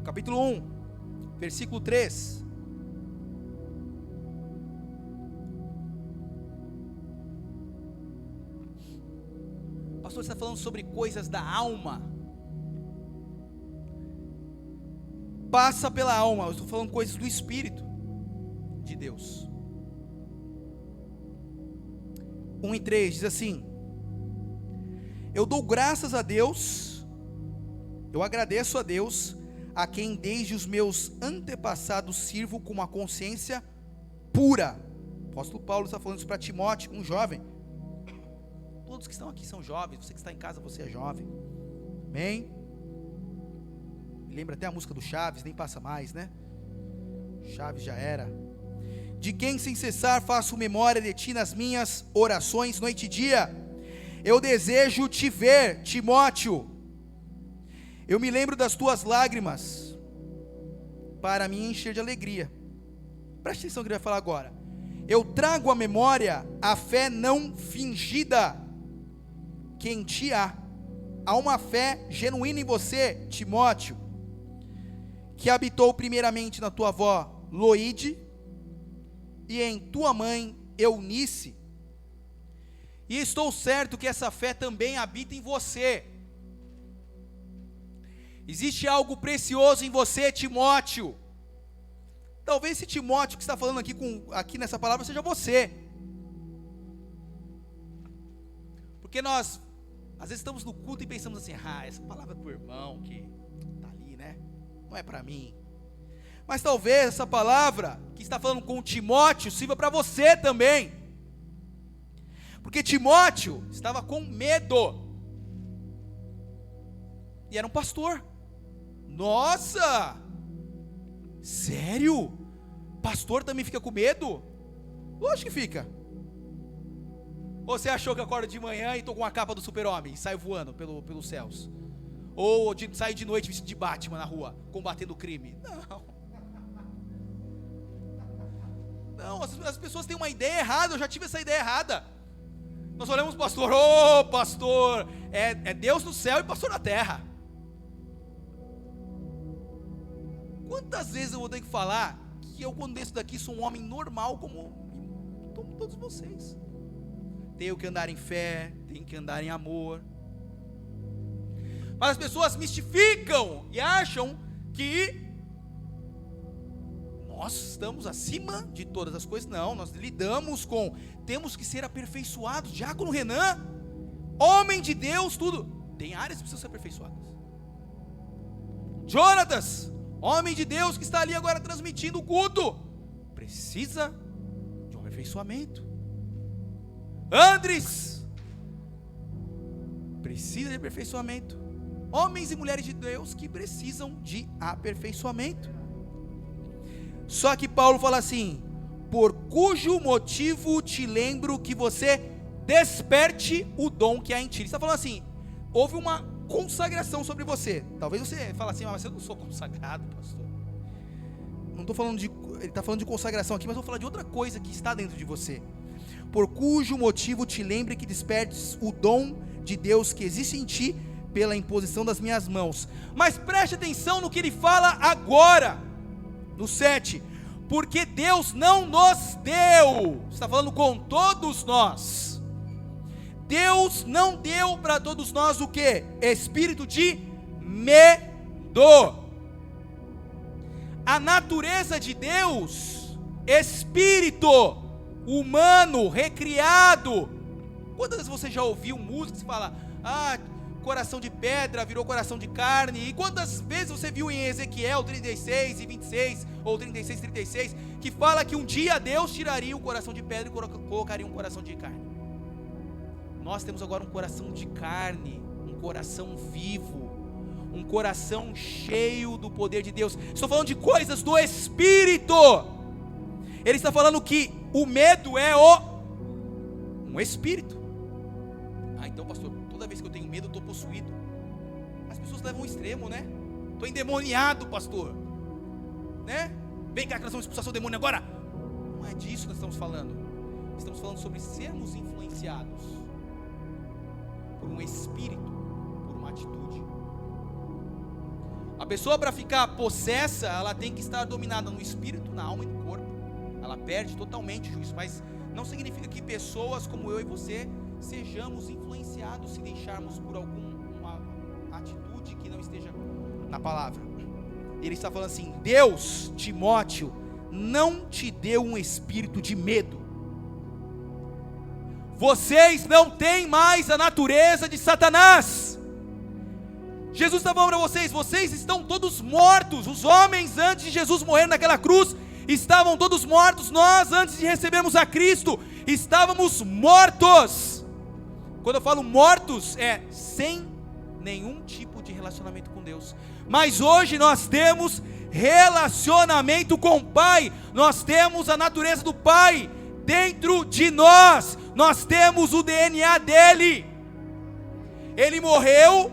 Speaker 1: capítulo 1, versículo 3. Pastor, você está falando sobre coisas da alma. Passa pela alma, eu estou falando coisas do Espírito de Deus. 1:3 diz assim: eu dou graças a Deus, eu agradeço a Deus, a quem desde os meus antepassados sirvo com uma consciência pura. O apóstolo Paulo está falando isso para Timóteo, um jovem. Todos que estão aqui são jovens, você que está em casa, você é jovem. Amém? Me lembra até a música do Chaves, nem passa mais, né? Chaves já era. De quem sem cessar faço memória de ti nas minhas orações noite e dia. Eu desejo te ver, Timóteo. Eu me lembro das tuas lágrimas, para me encher de alegria. Preste atenção no que ele vai falar agora. Eu trago à memória a fé não fingida que em ti há. Há uma fé genuína em você, Timóteo, que habitou primeiramente na tua avó Loide e em tua mãe Eunice. E estou certo que essa fé também habita em você. Existe algo precioso em você, Timóteo. Talvez esse Timóteo que está falando aqui nessa palavra seja você. Porque nós, às vezes estamos no culto e pensamos assim: essa palavra é para o irmão que está ali, né? Não é para mim. Mas talvez essa palavra que está falando com Timóteo sirva para você também. Porque Timóteo estava com medo. E era um pastor. Nossa! Sério? Pastor também fica com medo? Lógico que fica. Ou você achou que eu acordo de manhã e estou com a capa do super-homem e saio voando pelos céus? Ou saio de noite vestido de Batman na rua, combatendo o crime? Não, as pessoas têm uma ideia errada. Eu já tive essa ideia errada. Nós olhamos para o pastor, pastor, é Deus no céu e pastor na terra. Quantas vezes eu vou ter que falar que eu, quando desço daqui, sou um homem normal como todos vocês? tenho que andar em fé, tenho que andar em amor. Mas as pessoas mistificam e acham que nós estamos acima de todas as coisas. Não, nós lidamos com, temos que ser aperfeiçoados. Diácono Renan, homem de Deus, tudo, tem áreas que precisam ser aperfeiçoadas. Jonatas, homem de Deus que está ali agora transmitindo o culto, precisa de um aperfeiçoamento. Andres precisa de aperfeiçoamento. Homens e mulheres de Deus que precisam de aperfeiçoamento. Só que Paulo fala assim: por cujo motivo te lembro que você desperte o dom que há em ti. Ele está falando assim, houve uma consagração sobre você. Talvez você fale assim, mas eu não sou consagrado, pastor. Não estou falando de, ele está falando de consagração aqui, mas eu vou falar de outra coisa que está dentro de você. Por cujo motivo te lembre que despertes o dom de Deus que existe em ti pela imposição das minhas mãos. Mas preste atenção no que ele fala agora, no 7, porque Deus não nos deu, está falando com todos nós, Deus não deu para todos nós o que? Espírito de medo. A natureza de Deus, espírito humano, recriado. Quantas vezes você já ouviu música que fala, coração de pedra virou coração de carne? E quantas vezes você viu em Ezequiel 36 e 26, ou 36 e 36, que fala que um dia Deus tiraria o coração de pedra e colocaria um coração de carne? Nós temos agora um coração de carne, um coração vivo, um coração cheio do poder de Deus. Estou falando de coisas do Espírito. Ele está falando que o medo é um espírito. Então pastor, toda vez que eu tenho medo eu estou possuído. As pessoas levam ao extremo, né? Estou endemoniado, pastor, né? Vem cá que nós vamos expulsar seu demônio agora. Não é disso que nós estamos falando. Estamos falando sobre sermos influenciados por um espírito, por uma atitude. A pessoa, para ficar possessa, ela tem que estar dominada no espírito, na alma e no corpo. Ela perde totalmente o juízo. Mas não significa que pessoas como eu e você sejamos influenciados se deixarmos por alguma atitude que não esteja na palavra. Ele está falando assim: Deus, Timóteo, não te deu um espírito de medo. Vocês não têm mais a natureza de Satanás. Jesus está falando para vocês, vocês estão todos mortos. Os homens antes de Jesus morrer naquela cruz estavam todos mortos. Nós, antes de recebermos a Cristo, estávamos mortos. Quando eu falo mortos, é sem nenhum tipo de relacionamento com Deus. Mas hoje nós temos relacionamento com o Pai. Nós temos a natureza do Pai dentro de nós. Nós temos o DNA dele. Ele morreu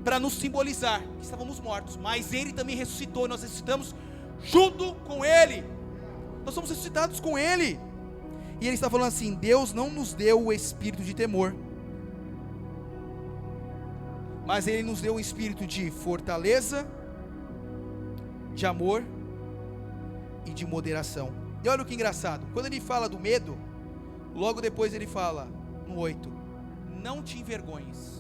Speaker 1: para nos simbolizar que estávamos mortos, mas ele também ressuscitou. Nós ressuscitamos junto com ele. Nós somos ressuscitados com ele. E ele está falando assim: Deus não nos deu o espírito de temor, mas ele nos deu um espírito de fortaleza, de amor e de moderação. E olha o que engraçado, quando ele fala do medo, logo depois ele fala no 8, não te envergonhes.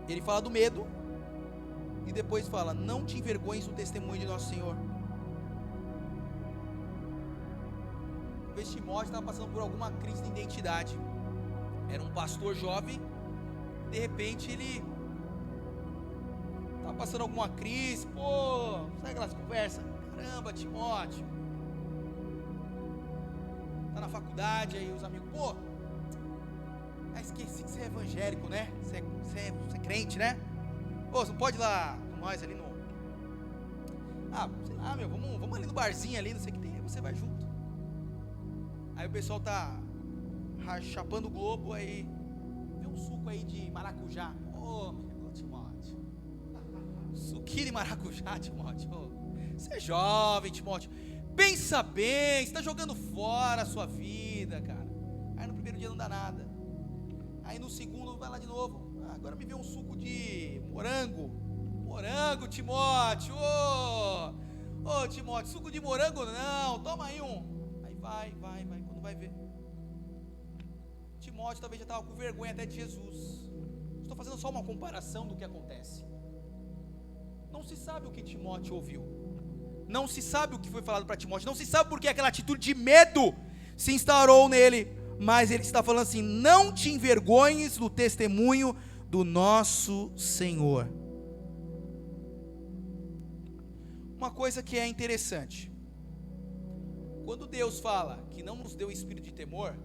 Speaker 1: Ele fala do medo e depois fala, não te envergonhes do testemunho de nosso Senhor. O Timóteo estava passando por alguma crise de identidade. Era um pastor jovem. De repente ele estava passando alguma crise. Sabe aquelas conversas? Caramba, Timóteo, está na faculdade. Aí os amigos, esqueci que você é evangélico, né? Você é crente, né? Você não pode ir lá com nós ali no... sei lá, vamos ali no barzinho ali, não sei o que tem. Aí você vai junto. Aí o pessoal tá chapando o globo, aí vê um suco aí de maracujá. Meu Timóteo, suquinho de maracujá, Timóteo. Você é jovem, Timóteo. Pensa bem, você está jogando fora a sua vida, cara. Aí no primeiro dia não dá nada. Aí no segundo vai lá de novo. Agora me vê um suco de morango. Morango, Timóteo. Ô Timóteo, suco de morango não, toma aí um. Aí vai, quando vai ver. Timóteo talvez já estava com vergonha até de Jesus. Estou fazendo só uma comparação do que acontece. Não se sabe o que Timóteo ouviu. Não se sabe o que foi falado para Timóteo. Não se sabe porque aquela atitude de medo se instaurou nele. Mas ele está falando assim: não te envergonhes do testemunho do nosso Senhor. Uma coisa que é interessante: quando Deus fala que não nos deu espírito de temor,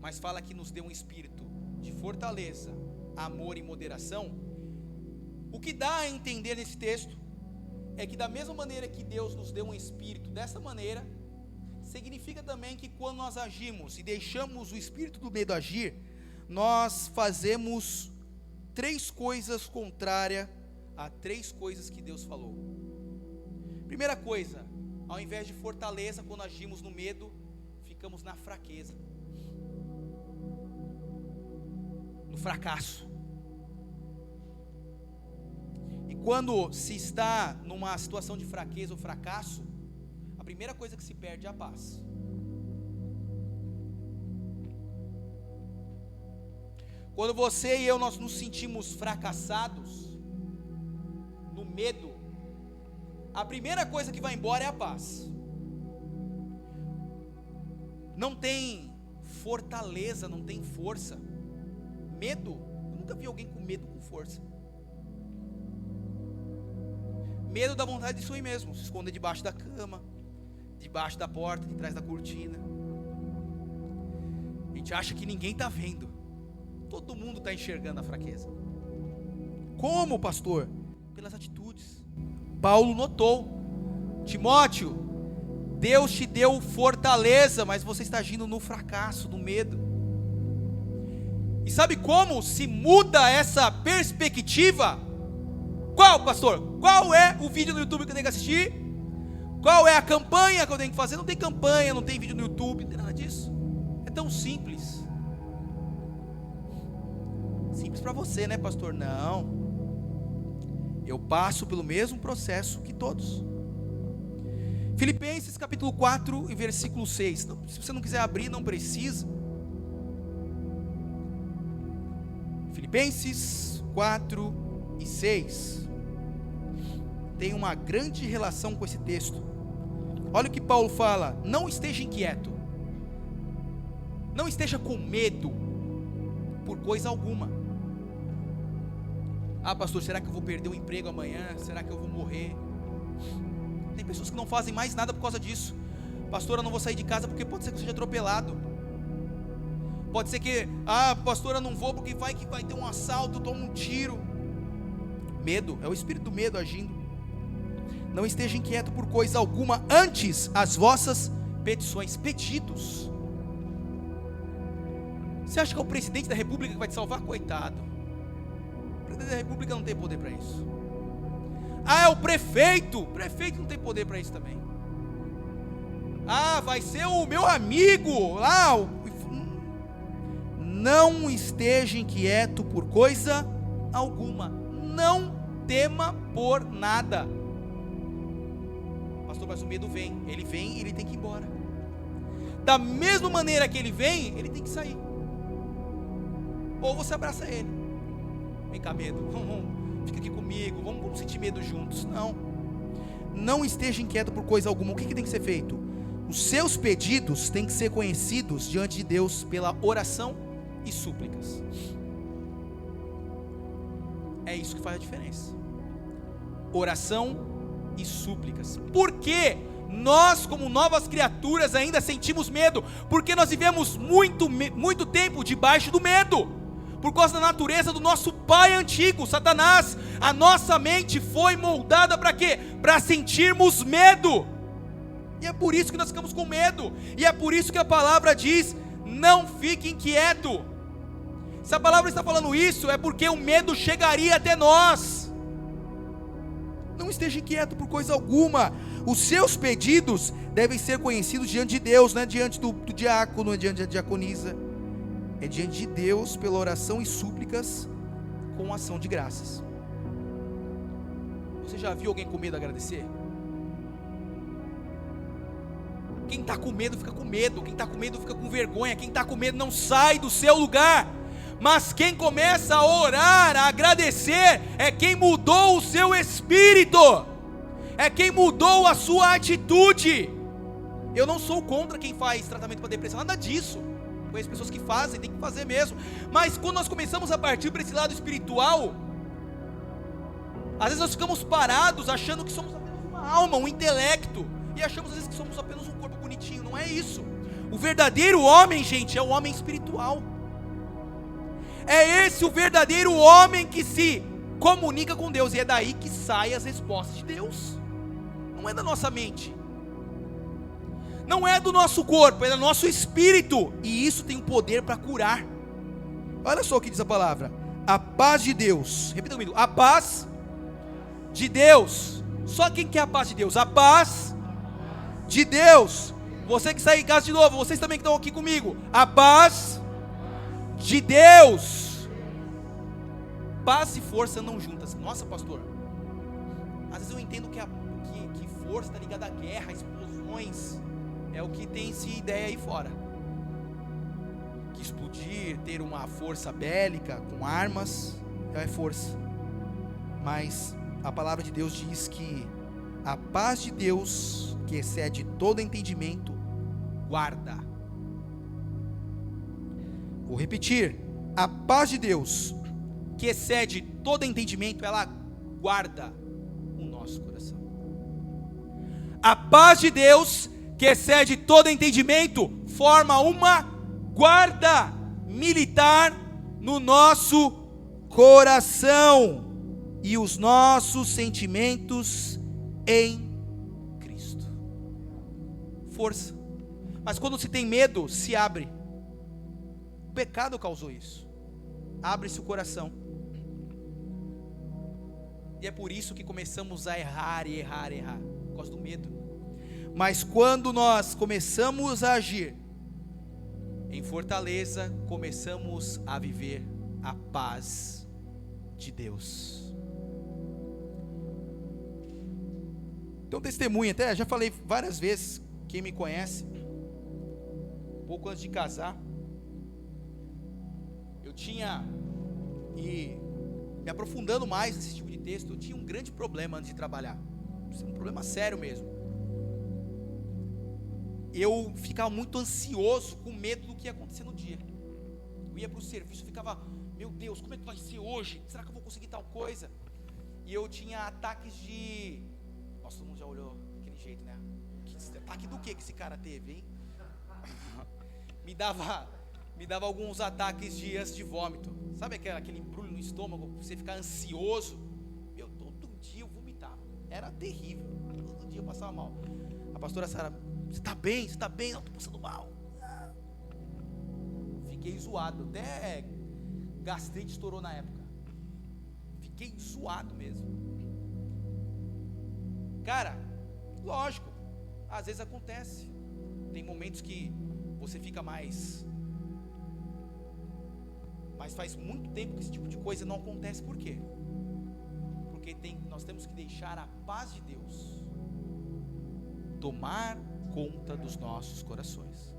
Speaker 1: mas fala que nos deu um espírito de fortaleza, amor e moderação, o que dá a entender nesse texto é que da mesma maneira que Deus nos deu um espírito dessa maneira, significa também que quando nós agimos e deixamos o espírito do medo agir, nós fazemos 3 coisas contrárias a 3 coisas que Deus falou. Primeira coisa, ao invés de fortaleza, quando agimos no medo, ficamos na fraqueza, no fracasso. E quando se está numa situação de fraqueza ou fracasso, a primeira coisa que se perde é a paz. Quando você e eu nós nos sentimos fracassados, no medo, a primeira coisa que vai embora é a paz. Não tem fortaleza, não tem força. Medo, eu nunca vi alguém com medo com força. Medo dá vontade de sair mesmo, se esconder debaixo da cama, debaixo da porta, de trás da cortina. A gente acha que ninguém está vendo. Todo mundo está enxergando a fraqueza. Como, pastor? Pelas atitudes. Paulo notou: Timóteo, Deus te deu fortaleza, mas você está agindo no fracasso, no medo. E sabe como se muda essa perspectiva? Qual, pastor? Qual é o vídeo no YouTube que eu tenho que assistir? Qual é a campanha que eu tenho que fazer? Não tem campanha, não tem vídeo no YouTube, não tem nada disso. É tão simples. Simples para você, né, pastor? Não. Eu passo pelo mesmo processo que todos. Filipenses capítulo 4 e versículo 6. Se você não quiser abrir, não precisa. Filipenses 4 e 6. Tem uma grande relação com esse texto. Olha o que Paulo fala: não esteja inquieto, não esteja com medo por coisa alguma. Ah, pastor, será que eu vou perder o emprego amanhã? Será que eu vou morrer? Tem pessoas que não fazem mais nada por causa disso. Pastor, eu não vou sair de casa porque pode ser que eu seja atropelado. Pode ser que, pastor, eu não vou porque vai ter um assalto, eu tomo um tiro. Medo, é o espírito do medo agindo. Não esteja inquieto por coisa alguma, antes as vossas petições, pedidos. Você acha que é o presidente da república que vai te salvar? Coitado. O presidente da república não tem poder para isso. É o prefeito. O prefeito não tem poder para isso também. Vai ser o meu amigo lá. Não esteja inquieto por coisa alguma. Não tema por nada. Pastor, mas o medo vem. Ele vem e ele tem que ir embora. Da mesma maneira que ele vem, ele tem que sair. Ou você abraça ele. Vem cá, medo. Fica aqui comigo. Vamos sentir medo juntos. Não esteja inquieto por coisa alguma. O que tem que ser feito? Os seus pedidos têm que ser conhecidos diante de Deus pela oração e súplicas. É isso que faz a diferença. Oração e súplicas. Por que nós, como novas criaturas, ainda sentimos medo? Porque nós vivemos muito tempo debaixo do medo, por causa da natureza do nosso pai antigo, Satanás. A nossa mente foi moldada para quê? Para sentirmos medo. E é por isso que nós ficamos com medo. E é por isso que a palavra diz: não fique inquieto. Se a palavra está falando isso, é porque o medo chegaria até nós. Não esteja inquieto por coisa alguma. Os seus pedidos devem ser conhecidos diante de Deus, não é diante do diácono, não é diante da diaconisa. É diante de Deus pela oração e súplicas com ação de graças. Você já viu alguém com medo agradecer? Quem está com medo fica com medo, quem está com medo fica com vergonha, quem está com medo não sai do seu lugar. Mas quem começa a orar, a agradecer, é quem mudou o seu espírito, é quem mudou a sua atitude. Eu não sou contra quem faz tratamento para depressão, nada disso. Conheço pessoas que fazem, tem que fazer mesmo. Mas quando nós começamos a partir para esse lado espiritual, às vezes nós ficamos parados achando que somos apenas uma alma, um intelecto, e achamos às vezes que somos apenas um corpo bonitinho. Não é isso. O verdadeiro homem, gente, é o homem espiritual. É esse o verdadeiro homem que se comunica com Deus, e é daí que saem as respostas de Deus. Não é da nossa mente, não é do nosso corpo, é do nosso espírito, e isso tem o poder para curar. Olha só o que diz a palavra: a paz de Deus, repita comigo, a paz de Deus. Só quem quer a paz de Deus? A paz de Deus. Você que está em casa de novo, vocês também que estão aqui comigo, a paz de Deus. Paz e força andam juntas. Nossa, pastor, às vezes eu entendo que força está ligada à guerra, explosões, é o que tem essa ideia aí fora, que explodir, ter uma força bélica com armas é força. Mas a palavra de Deus diz que a paz de Deus, que excede todo entendimento, guarda. Vou repetir: a paz de Deus, que excede todo entendimento, ela guarda o nosso coração. A paz de Deus, que excede todo entendimento, forma uma guarda militar no nosso coração e os nossos sentimentos em Cristo. Força. Mas quando se tem medo, se abre. O pecado causou isso. Abre-se o coração. E é por isso que começamos a errar, por causa do medo. Mas quando nós começamos a agir em fortaleza, começamos a viver a paz de Deus. Então, testemunho, até já falei várias vezes, quem me conhece, pouco antes de casar, eu tinha, e me aprofundando mais nesse tipo de texto, eu tinha um grande problema antes de trabalhar, um problema sério mesmo. Eu ficava muito ansioso, com medo do que ia acontecer no dia. Eu ia para o serviço, ficava, meu Deus, como é que vai ser hoje? Será que eu vou conseguir tal coisa? E eu tinha ataques de... Nossa, todo mundo já olhou daquele jeito, né? Ataque do que esse cara teve, hein? Me dava alguns ataques de ânsia de vômito. Sabe aquele embrulho no estômago, você ficar ansioso? Todo dia eu vomitava. Era terrível. Todo dia eu passava mal. A pastora Sara: você está bem? Você está bem? Não, estou passando mal. Fiquei zoado. Até gastrite estourou na época. Fiquei zoado mesmo. Cara, lógico, às vezes acontece. Tem momentos que você fica mais... Mas faz muito tempo que esse tipo de coisa não acontece. Por quê? Porque nós temos que deixar a paz de Deus tomar conta dos nossos corações.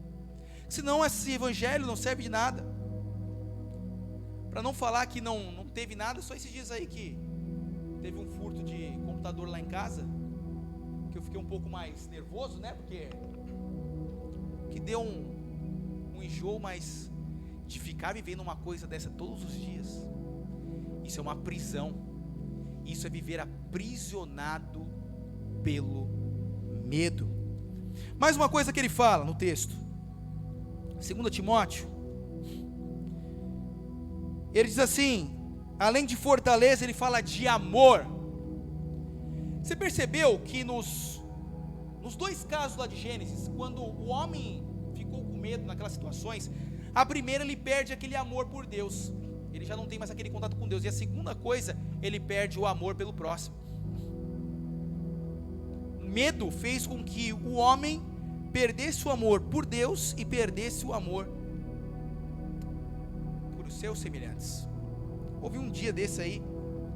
Speaker 1: Senão esse evangelho não serve de nada. Para não falar que não teve nada, só esses dias aí que teve um furto de computador lá em casa, que eu fiquei um pouco mais nervoso, né? Porque que deu um enjoo, mas de ficar vivendo uma coisa dessa todos os dias, isso é uma prisão. Isso é viver aprisionado pelo medo. Mais uma coisa que ele fala no texto, 2 Timóteo, ele diz assim, além de fortaleza, ele fala de amor. Você percebeu que nos dois casos lá de Gênesis, quando o homem ficou com medo naquelas situações, a primeira ele perde aquele amor por Deus, ele já não tem mais aquele contato com Deus, e a segunda coisa, ele perde o amor pelo próximo. Medo fez com que o homem perdesse o amor por Deus e perdesse o amor por os seus semelhantes. Houve um dia desse aí,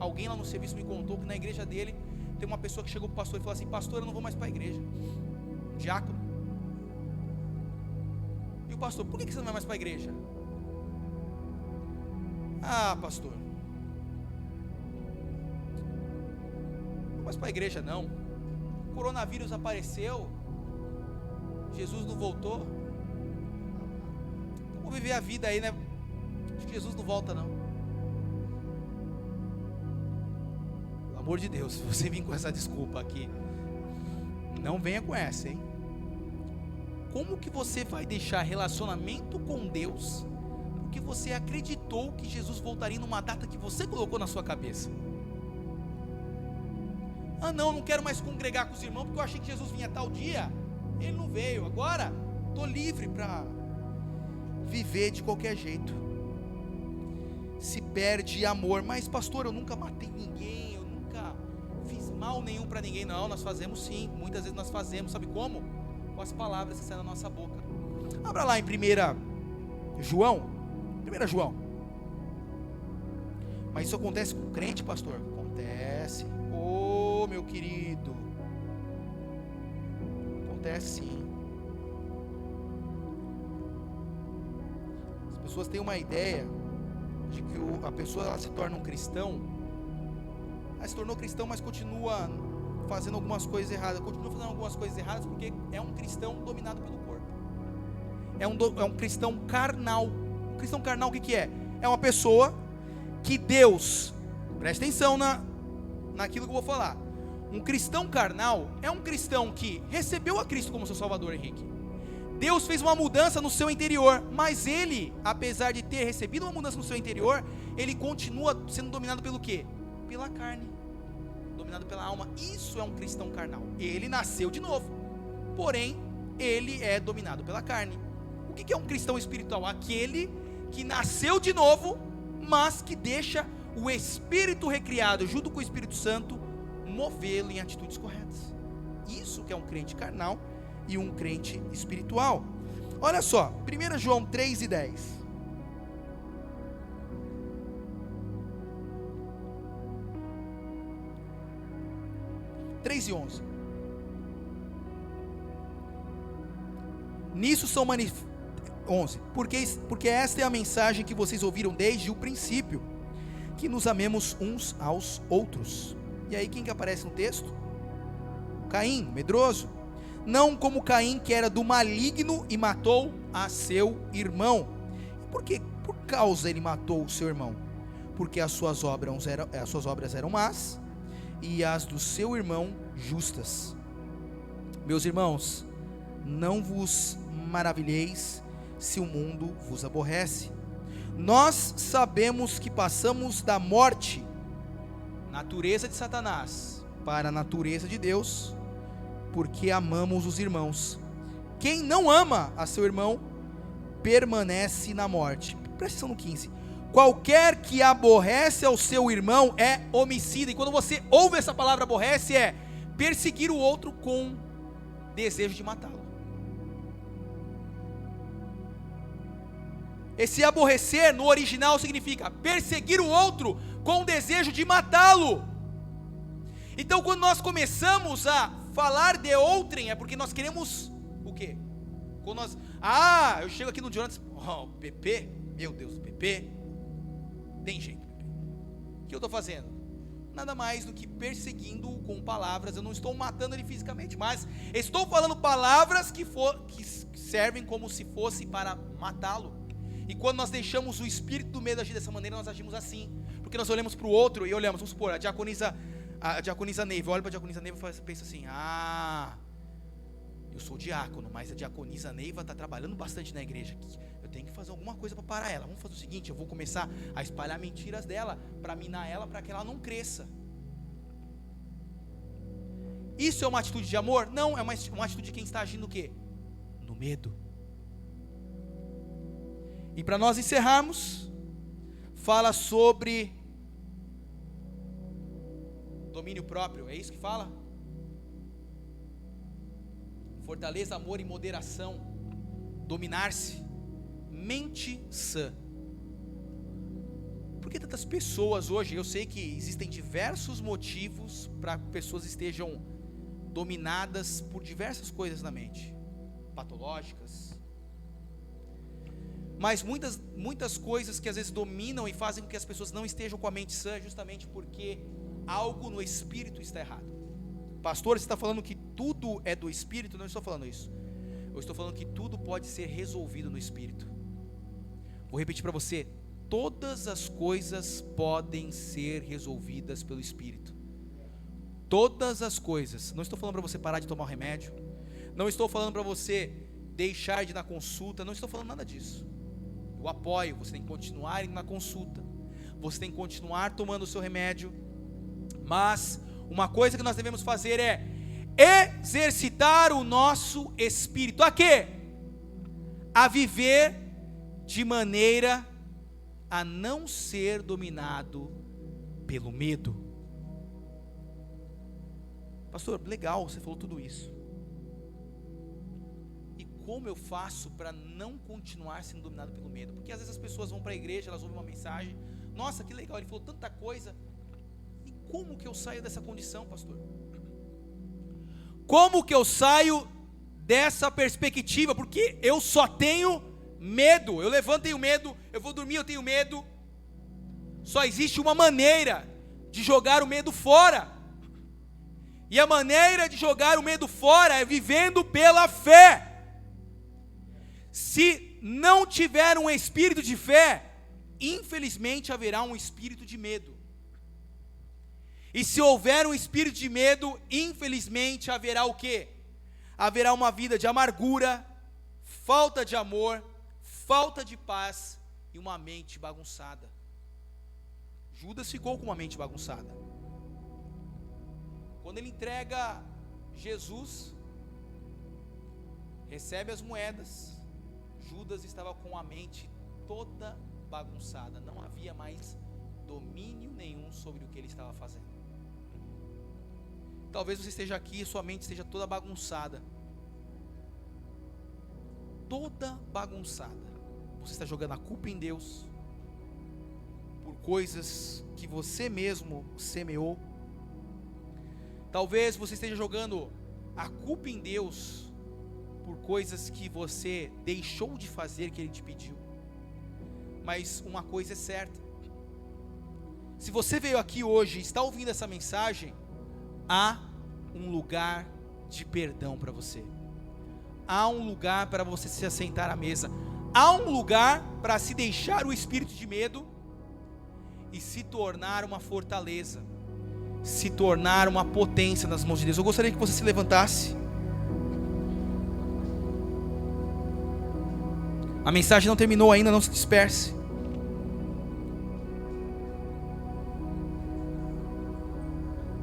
Speaker 1: alguém lá no serviço me contou que na igreja dele tem uma pessoa que chegou para o pastor e falou assim: pastor, eu não vou mais para a igreja. Diácono. E o pastor: por que você não vai mais para a igreja? Ah, pastor, não vou mais para a igreja não. O coronavírus apareceu, Jesus não voltou. Então vou viver a vida aí, né? Acho que Jesus não volta não. Pelo amor de Deus, se você vir com essa desculpa aqui, não venha com essa, hein? Como que você vai deixar relacionamento com Deus porque você acreditou que Jesus voltaria numa data que você colocou na sua cabeça? Ah não quero mais congregar com os irmãos porque eu achei que Jesus vinha tal dia. Ele não veio, agora estou livre para viver de qualquer jeito. Se perde amor. Mas pastor, eu nunca matei ninguém, eu nunca fiz mal nenhum para ninguém. Não, nós fazemos sim, muitas vezes nós fazemos. Sabe como? Com as palavras que saem da nossa boca. Abra lá em 1 João. Mas isso acontece com crente, pastor? Acontece. Ô, meu querido, acontece sim. As pessoas têm uma ideia de que a pessoa ela se torna um cristão. Ela se tornou cristão, mas continua fazendo algumas coisas erradas. Continua fazendo algumas coisas erradas porque é um cristão dominado pelo corpo. É um cristão carnal. Um cristão carnal o que é? É uma pessoa que Deus, presta atenção naquilo que eu vou falar. Um cristão carnal é um cristão que recebeu a Cristo como seu Salvador, Henrique. Deus fez uma mudança no seu interior, mas ele, apesar de ter recebido uma mudança no seu interior, ele continua sendo dominado pelo quê? Pela carne, dominado pela alma. Isso é um cristão carnal. Ele nasceu de novo, porém ele é dominado pela carne. O que é um cristão espiritual? Aquele que nasceu de novo, mas que deixa o Espírito recriado junto com o Espírito Santo movê-lo em atitudes corretas. Isso que é um crente carnal e um crente espiritual. Olha só, 1 João 3:10. 3:11. Nisso são 11. Porque esta é a mensagem que vocês ouviram desde o princípio, que nos amemos uns aos outros. E aí quem que aparece no texto? Caim, medroso. Não como Caim, que era do maligno e matou a seu irmão. Por que? Por causa ele matou o seu irmão? Porque as suas obras eram más e as do seu irmão justas. Meus irmãos, não vos maravilheis se o mundo vos aborrece. Nós sabemos que passamos da morte, natureza de Satanás, para a natureza de Deus, porque amamos os irmãos. Quem não ama a seu irmão, permanece na morte. Presta atenção no 15. Qualquer que aborrece ao seu irmão é homicida. E quando você ouve essa palavra aborrece, é perseguir o outro com desejo de matá-lo. Esse aborrecer no original significa perseguir o outro com desejo de matá-lo. Então quando nós começamos a falar de outrem, é porque nós queremos o quê? Quando nós, eu chego aqui no Jonathan, o PP, meu Deus, o PP, tem jeito, PP. O que eu estou fazendo? Nada mais do que perseguindo com palavras. Eu não estou matando ele fisicamente, mas estou falando palavras que servem como se fosse para matá-lo. E quando nós deixamos o espírito do medo agir dessa maneira, nós agimos assim, porque nós olhamos para o outro e olhamos, vamos supor, a diaconisa Neiva, olha para a diaconisa Neiva e pensa assim, eu sou diácono, mas a diaconisa Neiva está trabalhando bastante na igreja, eu tenho que fazer alguma coisa para parar ela. Vamos fazer o seguinte, eu vou começar a espalhar mentiras dela, para minar ela, para que ela não cresça. Isso é uma atitude de amor? Não, é uma atitude de quem está agindo o quê? No medo. E para nós encerrarmos, fala sobre domínio próprio, é isso que fala? Fortaleza, amor e moderação, dominar-se, mente sã. Por que tantas pessoas hoje, eu sei que existem diversos motivos para que pessoas estejam dominadas por diversas coisas na mente, patológicas. Mas muitas coisas que às vezes dominam e fazem com que as pessoas não estejam com a mente sã, justamente porque algo no espírito está errado. Pastor, você está falando que tudo é do espírito? Não estou falando isso. Eu estou falando que tudo pode ser resolvido no espírito. Vou repetir para você: todas as coisas podem ser resolvidas pelo espírito. Todas as coisas. Não estou falando para você parar de tomar o remédio. Não estou falando para você deixar de ir na consulta. Não estou falando nada disso. Eu apoio, você tem que continuar indo na consulta. Você tem que continuar tomando o seu remédio. Mas uma coisa que nós devemos fazer é exercitar o nosso espírito. A quê? A viver de maneira a não ser dominado pelo medo. Pastor, legal, você falou tudo isso. E como eu faço para não continuar sendo dominado pelo medo? Porque às vezes as pessoas vão para a igreja, elas ouvem uma mensagem: nossa, que legal, ele falou tanta coisa. E como que eu saio dessa condição, pastor? Como que eu saio dessa perspectiva? Porque eu só tenho medo. Eu levanto, tenho medo. Eu vou dormir, eu tenho medo. Só existe uma maneira de jogar o medo fora. E a maneira de jogar o medo fora é vivendo pela fé. Se não tiver um espírito de fé, infelizmente haverá um espírito de medo. E se houver um espírito de medo, infelizmente haverá o quê? Haverá uma vida de amargura, falta de amor, falta de paz e uma mente bagunçada. Judas ficou com uma mente bagunçada. Quando ele entrega Jesus, recebe as moedas, Judas estava com a mente toda bagunçada. Não havia mais domínio nenhum sobre o que ele estava fazendo. Talvez você esteja aqui e sua mente esteja toda bagunçada. Toda bagunçada. Você está jogando a culpa em Deus por coisas que você mesmo semeou. Talvez você esteja jogando a culpa em Deus por coisas que você deixou de fazer, que Ele te pediu. Mas uma coisa é certa: se você veio aqui hoje e está ouvindo essa mensagem, há um lugar de perdão para você. Há um lugar para você se assentar à mesa. Há um lugar para se deixar o espírito de medo e se tornar uma fortaleza, se tornar uma potência nas mãos de Deus. Eu gostaria que você se levantasse. A mensagem não terminou ainda, não se disperse.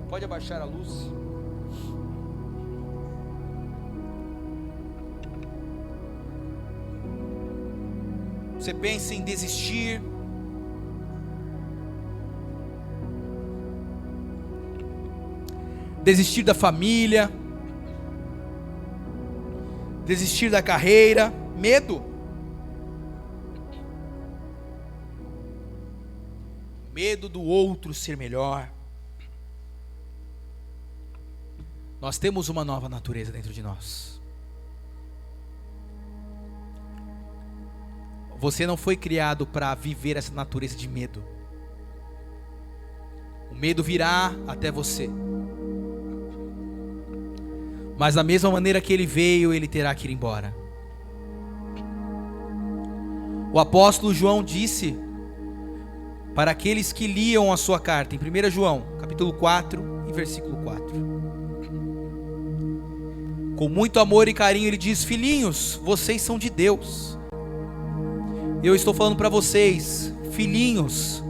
Speaker 1: Pode abaixar a luz. Você pensa em desistir, desistir da família, desistir da carreira, medo. Medo do outro ser melhor. Nós temos uma nova natureza dentro de nós. Você não foi criado para viver essa natureza de medo. O medo virá até você. Mas da mesma maneira que ele veio, ele terá que ir embora. O apóstolo João disse para aqueles que liam a sua carta, em 1 João, capítulo 4 e versículo 4. Com muito amor e carinho ele diz: filhinhos, vocês são de Deus. Eu estou falando para vocês, filhinhos,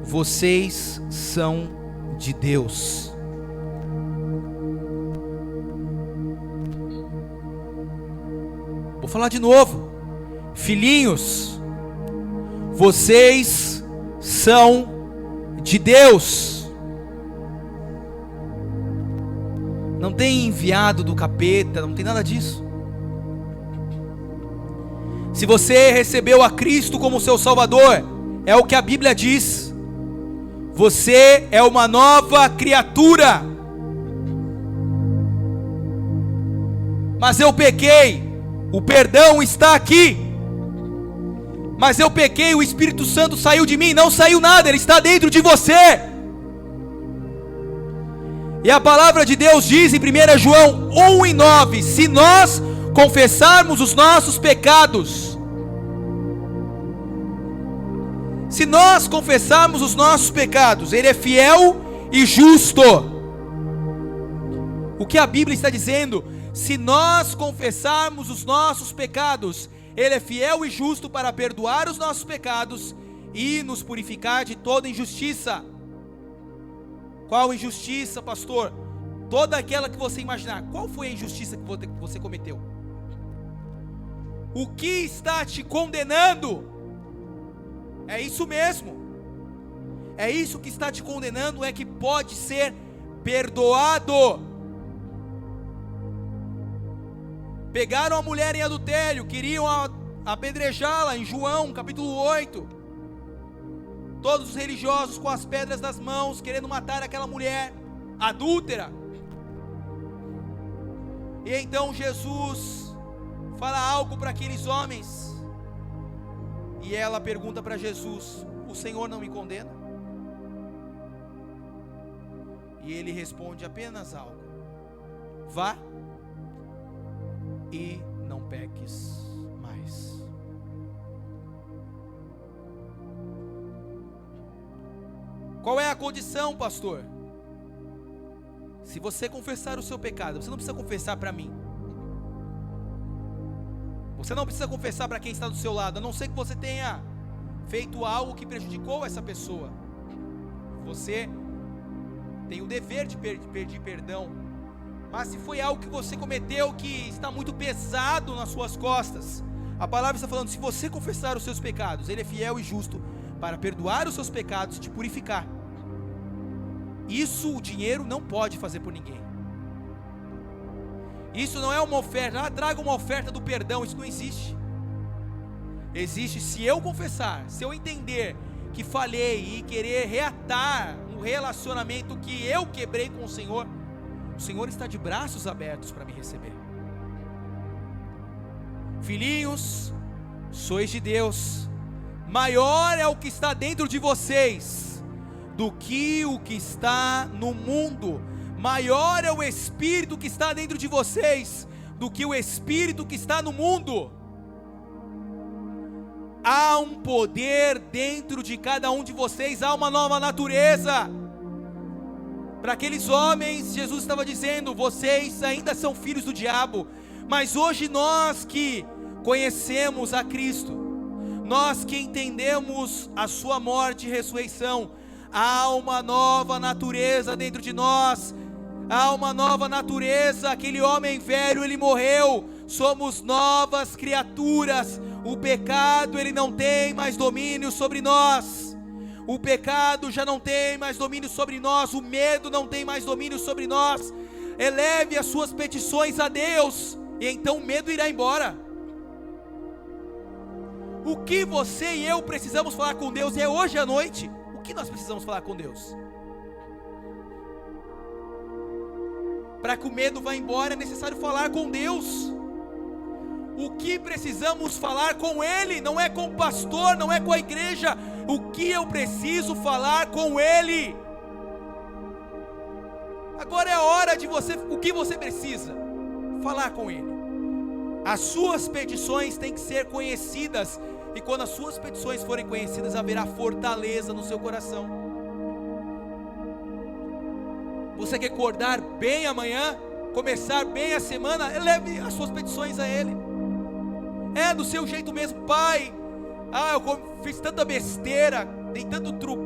Speaker 1: vocês são de Deus. Vou falar de novo. Filhinhos, vocês são de Deus. Não tem enviado do capeta, não tem nada disso. Se você recebeu a Cristo como seu Salvador, é o que a Bíblia diz: você é uma nova criatura. Mas eu pequei, o perdão está aqui. Mas eu pequei, o Espírito Santo saiu de mim. Não saiu nada, ele está dentro de você. E a palavra de Deus diz em 1 João 1:9: se nós confessarmos os nossos pecados, se nós confessarmos os nossos pecados, Ele é fiel e justo. O que a Bíblia está dizendo? Se nós confessarmos os nossos pecados, Ele é fiel e justo para perdoar os nossos pecados e nos purificar de toda injustiça. Qual injustiça, pastor? Toda aquela que você imaginar. Qual foi a injustiça que você cometeu? O que está te condenando? É isso mesmo. É isso que está te condenando, é que pode ser perdoado. Pegaram a mulher em adultério, queriam apedrejá-la em João capítulo 8. Todos os religiosos com as pedras nas mãos, querendo matar aquela mulher adúltera. E então Jesus fala algo para aqueles homens. E ela pergunta para Jesus: o Senhor não me condena? E ele responde apenas algo: vá e não peques mais. Qual é a condição, pastor? Se você confessar o seu pecado, você não precisa confessar para mim. Você não precisa confessar para quem está do seu lado, a não ser que você tenha feito algo que prejudicou essa pessoa. Você tem o dever de pedir perdão. Mas se foi algo que você cometeu que está muito pesado nas suas costas, a palavra está falando: se você confessar os seus pecados, Ele é fiel e justo para perdoar os seus pecados e te purificar. Isso o dinheiro não pode fazer por ninguém. Isso não é uma oferta. Traga uma oferta do perdão. Isso não existe. Existe se eu confessar, se eu entender que falhei e querer reatar um relacionamento que eu quebrei com o Senhor está de braços abertos para me receber. Filhinhos, sois de Deus. Maior é o que está dentro de vocês do que o que está no mundo. Maior é o Espírito que está dentro de vocês do que o Espírito que está no mundo. Há um poder dentro de cada um de vocês, há uma nova natureza. Para aqueles homens, Jesus estava dizendo: vocês ainda são filhos do diabo, mas hoje nós que conhecemos a Cristo, nós que entendemos a sua morte e ressurreição, há uma nova natureza dentro de nós. Há uma nova natureza. Aquele homem velho, ele morreu. Somos novas criaturas. O pecado, ele não tem mais domínio sobre nós. O pecado já não tem mais domínio sobre nós. O medo não tem mais domínio sobre nós. Eleve as suas petições a Deus, e então o medo irá embora. O que você e eu precisamos falar com Deus é hoje à noite. O que nós precisamos falar com Deus? Para que o medo vá embora, é necessário falar com Deus. O que precisamos falar com Ele? Não é com o pastor, não é com a igreja. O que eu preciso falar com Ele? Agora é a hora de você. O que você precisa? Falar com Ele. As suas petições têm que ser conhecidas. E quando as suas petições forem conhecidas, haverá fortaleza no seu coração. Você quer acordar bem amanhã? Começar bem a semana? Eleve as suas petições a Ele. É do seu jeito mesmo. Pai, eu fiz tanta besteira, dei tanto truque.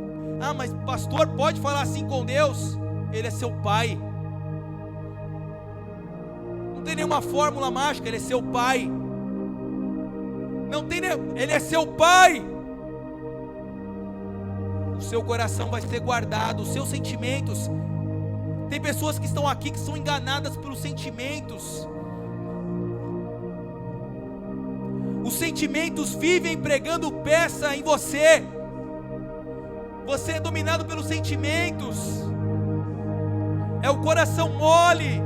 Speaker 1: Mas pastor, pode falar assim com Deus? Ele é seu Pai. Não tem nenhuma fórmula mágica. Ele é seu Pai. Ele é seu Pai. O seu coração vai ser guardado. Os seus sentimentos. Tem pessoas que estão aqui que são enganadas pelos sentimentos. Os sentimentos vivem pregando peça em você. Você é dominado pelos sentimentos. É o coração mole.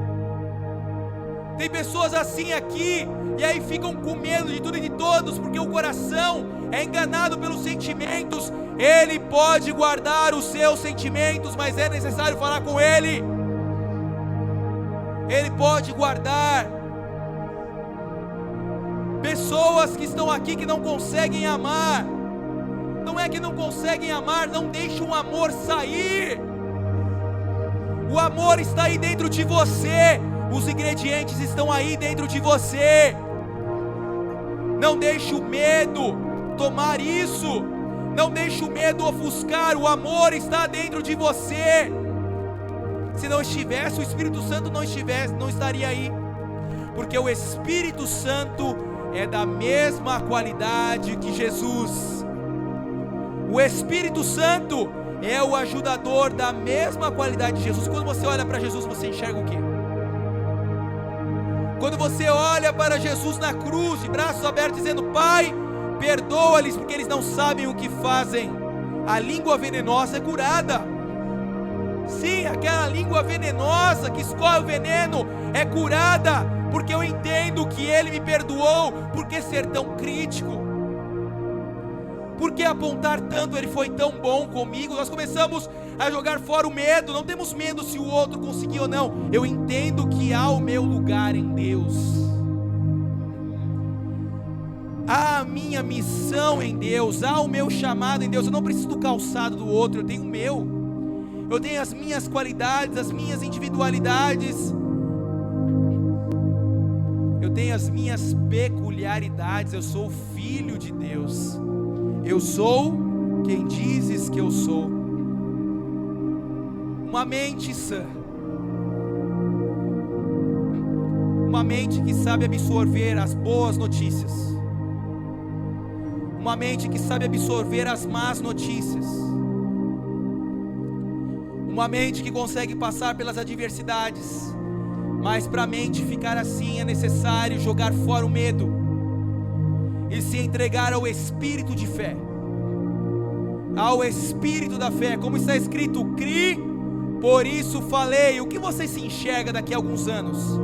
Speaker 1: Tem pessoas assim aqui, e aí ficam com medo de tudo e de todos, porque o coração é enganado pelos sentimentos, ele pode guardar os seus sentimentos, mas é necessário falar com ele. Ele pode guardar. Pessoas que estão aqui que não conseguem amar, não é que não conseguem amar, não deixa o amor sair. O amor está aí dentro de você, os ingredientes estão aí dentro de você. Não deixe o medo tomar isso, não deixe o medo ofuscar, o amor está dentro de você. Se não estivesse, o Espírito Santo não estaria aí, porque o Espírito Santo é da mesma qualidade que Jesus. O Espírito Santo é o ajudador da mesma qualidade de Jesus. Quando você olha para Jesus, você enxerga o quê? Quando você olha para Jesus na cruz, de braços abertos, dizendo: Pai, perdoa-lhes porque eles não sabem o que fazem, a língua venenosa é curada. Sim, aquela língua venenosa que escorre o veneno é curada, porque eu entendo que Ele me perdoou. Por que ser tão crítico? Por que apontar tanto? Ele foi tão bom comigo. Nós começamos a jogar fora o medo. Não temos medo se o outro conseguiu ou não. Eu entendo que há o meu lugar em Deus, há a minha missão em Deus, há o meu chamado em Deus. Eu não preciso do calçado do outro, eu tenho o meu. Eu tenho as minhas qualidades, as minhas individualidades, eu tenho as minhas peculiaridades. Eu sou filho de Deus, eu sou quem dizes que eu sou. Uma mente sã, uma mente que sabe absorver as boas notícias, uma mente que sabe absorver as más notícias, uma mente que consegue passar pelas adversidades. Mas para a mente ficar assim é necessário jogar fora o medo e se entregar ao espírito de fé, ao espírito da fé, como está escrito: cri, por isso falei. O que você se enxerga daqui a alguns anos?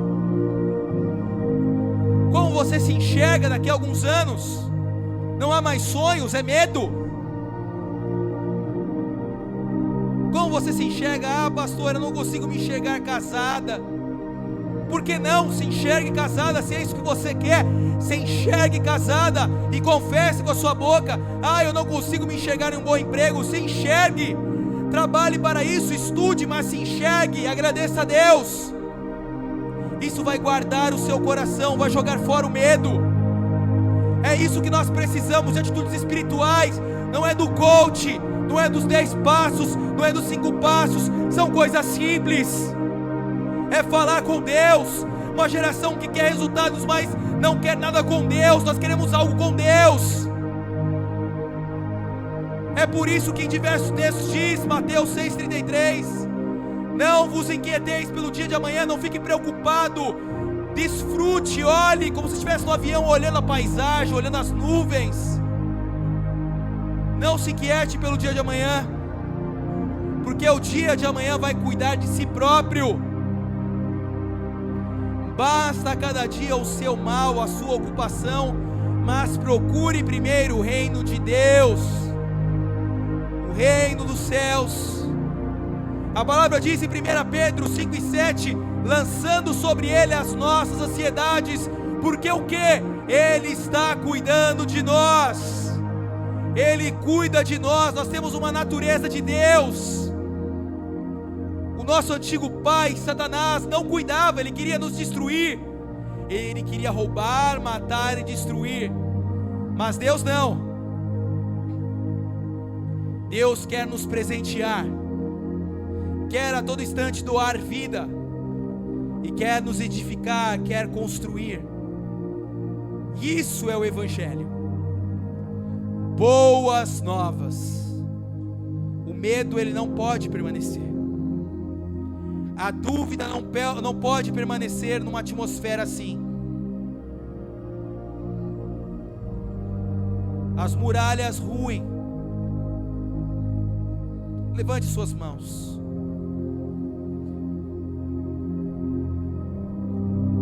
Speaker 1: Como você se enxerga daqui a alguns anos? Não há mais sonhos, é medo. Como você se enxerga? Ah, pastor, eu não consigo me enxergar casada. Por que não? Se enxergue casada, se é isso que você quer. Se enxergue casada e confesse com a sua boca: ah, eu não consigo me enxergar em um bom emprego. Se enxergue, trabalhe para isso, estude, mas se enxergue, agradeça a Deus. Isso vai guardar o seu coração, vai jogar fora o medo. É isso que nós precisamos, de atitudes espirituais. Não é do coach, não é dos 10 passos, não é dos 5 passos, são coisas simples. É falar com Deus. Uma geração que quer resultados, mas não quer nada com Deus. Nós queremos algo com Deus. É por isso que em diversos textos diz, Mateus 6,33: não vos inquieteis pelo dia de amanhã, não fique preocupado, desfrute, olhe como se estivesse no avião, olhando a paisagem, olhando as nuvens. Não se inquiete pelo dia de amanhã, porque o dia de amanhã vai cuidar de si próprio. Basta a cada dia o seu mal, a sua ocupação, mas procure primeiro o reino de Deus, o reino dos céus. A palavra diz em 1 Pedro 5,7: lançando sobre Ele as nossas ansiedades, porque o que? Ele está cuidando de nós. Ele cuida de nós, nós temos uma natureza de Deus. O nosso antigo pai, Satanás, não cuidava, ele queria nos destruir. Ele queria roubar, matar e destruir. Mas Deus não. Deus quer nos presentear, quer a todo instante doar vida, e quer nos edificar, quer construir. Isso é o Evangelho. Boas novas. O medo, ele não pode permanecer. A dúvida não pode permanecer numa atmosfera assim. As muralhas ruem. Levante suas mãos.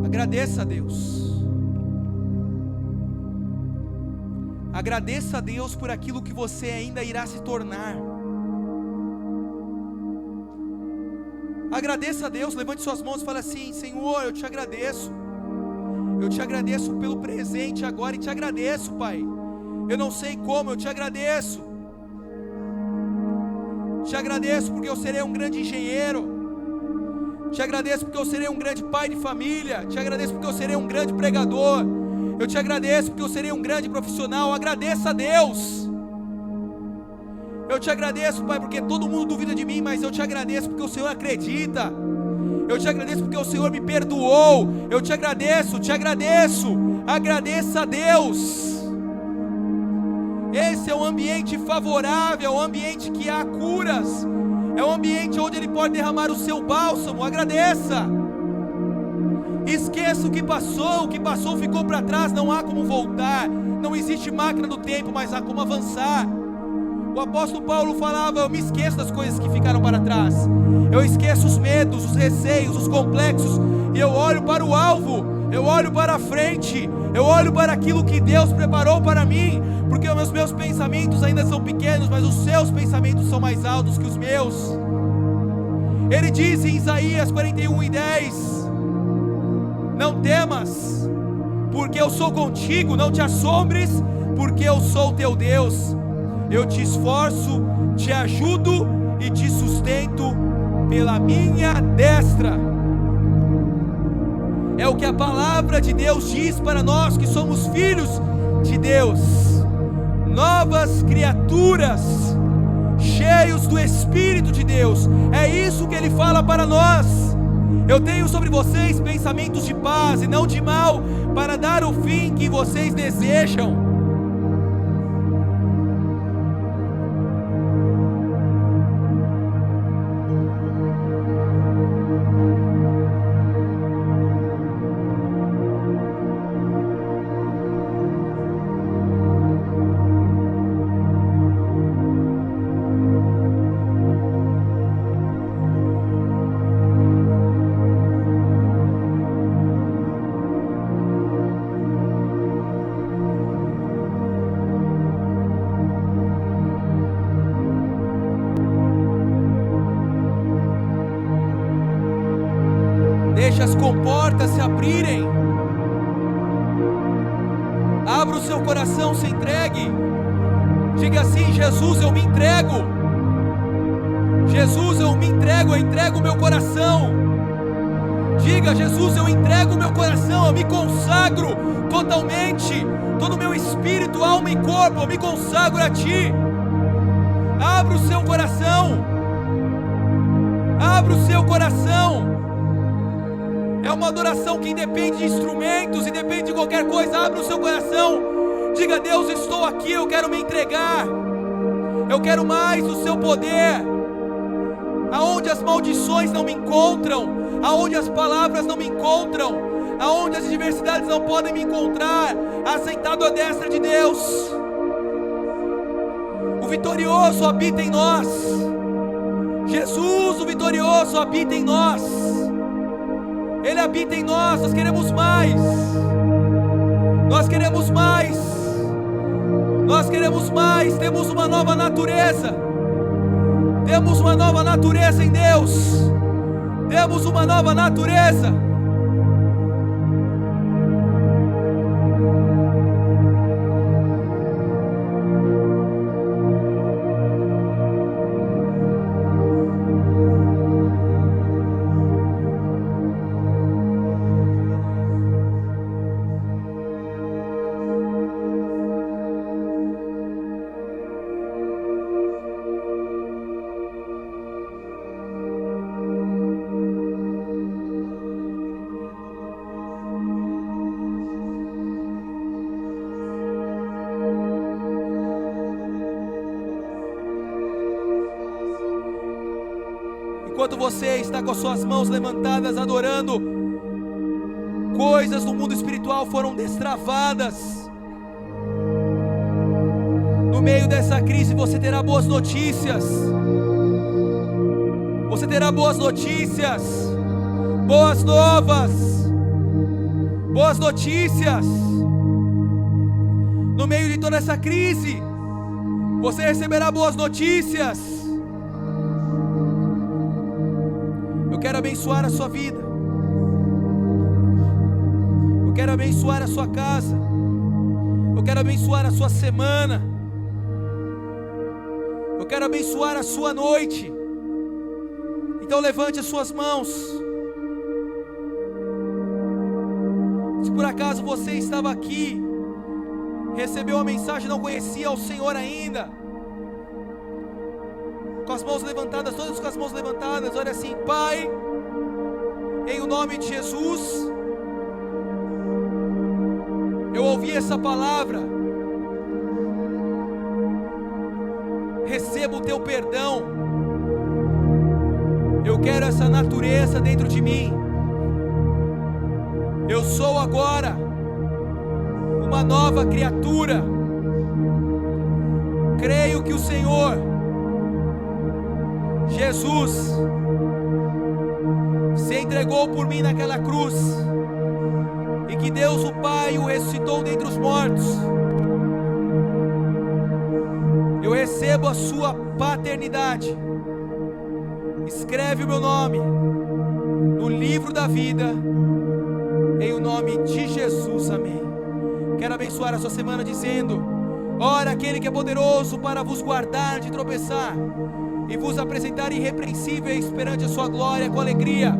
Speaker 1: Agradeça a Deus. Agradeça a Deus por aquilo que você ainda irá se tornar. Agradeça a Deus, levante suas mãos e fale assim: Senhor, eu te agradeço. Eu te agradeço pelo presente agora e te agradeço, Pai. Eu não sei como, eu te agradeço. Te agradeço porque eu serei um grande engenheiro. Te agradeço porque eu serei um grande pai de família. Te agradeço porque eu serei um grande pregador. Eu te agradeço porque eu serei um grande profissional. Agradeça a Deus. Eu te agradeço, Pai, porque todo mundo duvida de mim, mas eu te agradeço porque o Senhor acredita. Eu te agradeço porque o Senhor me perdoou. Eu te agradeço, te agradeço. Agradeça a Deus. Esse é um ambiente favorável, é um ambiente que há curas, é um ambiente onde Ele pode derramar o seu bálsamo. Agradeça. Esqueça o que passou ficou para trás, não há como voltar. Não existe máquina do tempo, mas há como avançar. O apóstolo Paulo falava: eu me esqueço das coisas que ficaram para trás, eu esqueço os medos, os receios, os complexos, e eu olho para o alvo, eu olho para a frente, eu olho para aquilo que Deus preparou para mim, porque os meus pensamentos ainda são pequenos, mas os seus pensamentos são mais altos que os meus. Ele diz em Isaías 41:10: não temas, porque eu sou contigo, não te assombres, porque eu sou teu Deus. Eu te esforço, te ajudo e te sustento pela minha destra. É o que a palavra de Deus diz para nós que somos filhos de Deus, novas criaturas, cheios do Espírito de Deus. É isso que Ele fala para nós. Eu tenho sobre vocês pensamentos de paz e não de mal, para dar o fim que vocês desejam. Deixe as comportas se abrirem. Abra o seu coração, se entregue. Diga assim: Jesus, eu me entrego. Jesus, eu me entrego, eu entrego o meu coração. Diga: Jesus, eu entrego o meu coração, eu me consagro totalmente. Todo o meu espírito, alma e corpo, eu me consagro a Ti. Abra o seu coração. Abra o seu coração. É uma adoração que independe de instrumentos, independe de qualquer coisa. Abra o seu coração. Diga: Deus, estou aqui, eu quero me entregar. Eu quero mais do seu poder. Aonde as maldições não me encontram, aonde as palavras não me encontram, aonde as adversidades não podem me encontrar, assentado à destra de Deus. O vitorioso habita em nós. Jesus, o vitorioso, habita em nós. Ele habita em nós. Nós queremos mais. Nós queremos mais. Nós queremos mais. Temos uma nova natureza. Temos uma nova natureza em Deus. Temos uma nova natureza. Enquanto você está com as suas mãos levantadas adorando, coisas no mundo espiritual foram destravadas. No meio dessa crise você terá boas notícias. Você terá boas notícias, boas novas, boas notícias. No meio de toda essa crise, você receberá boas notícias. Eu quero abençoar a sua vida. Eu quero abençoar a sua casa. Eu quero abençoar a sua semana. Eu quero abençoar a sua noite. Então levante as suas mãos. Se por acaso você estava aqui, recebeu a mensagem, não conhecia o Senhor ainda, com as mãos levantadas, todos com as mãos levantadas, olha assim: Pai, em o nome de Jesus, eu ouvi essa palavra, recebo o teu perdão, eu quero essa natureza dentro de mim, eu sou agora uma nova criatura, creio que o Senhor Jesus se entregou por mim naquela cruz, e que Deus o Pai o ressuscitou dentre os mortos. Eu recebo a sua paternidade. Escreve o meu nome no livro da vida, em o nome de Jesus, amém. Quero abençoar a sua semana dizendo: ora aquele que é poderoso para vos guardar de tropeçar e vos apresentar irrepreensíveis perante a sua glória com alegria,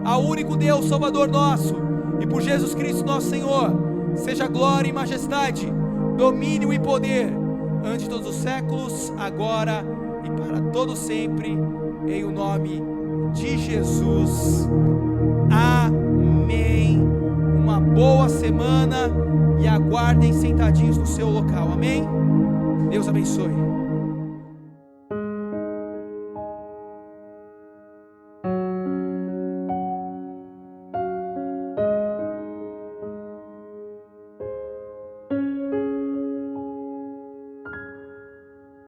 Speaker 1: ao único Deus Salvador nosso, e por Jesus Cristo nosso Senhor, seja glória e majestade, domínio e poder, ante todos os séculos, agora e para todo sempre, em o nome de Jesus, amém. Uma boa semana, e aguardem sentadinhos no seu local, amém? Deus abençoe.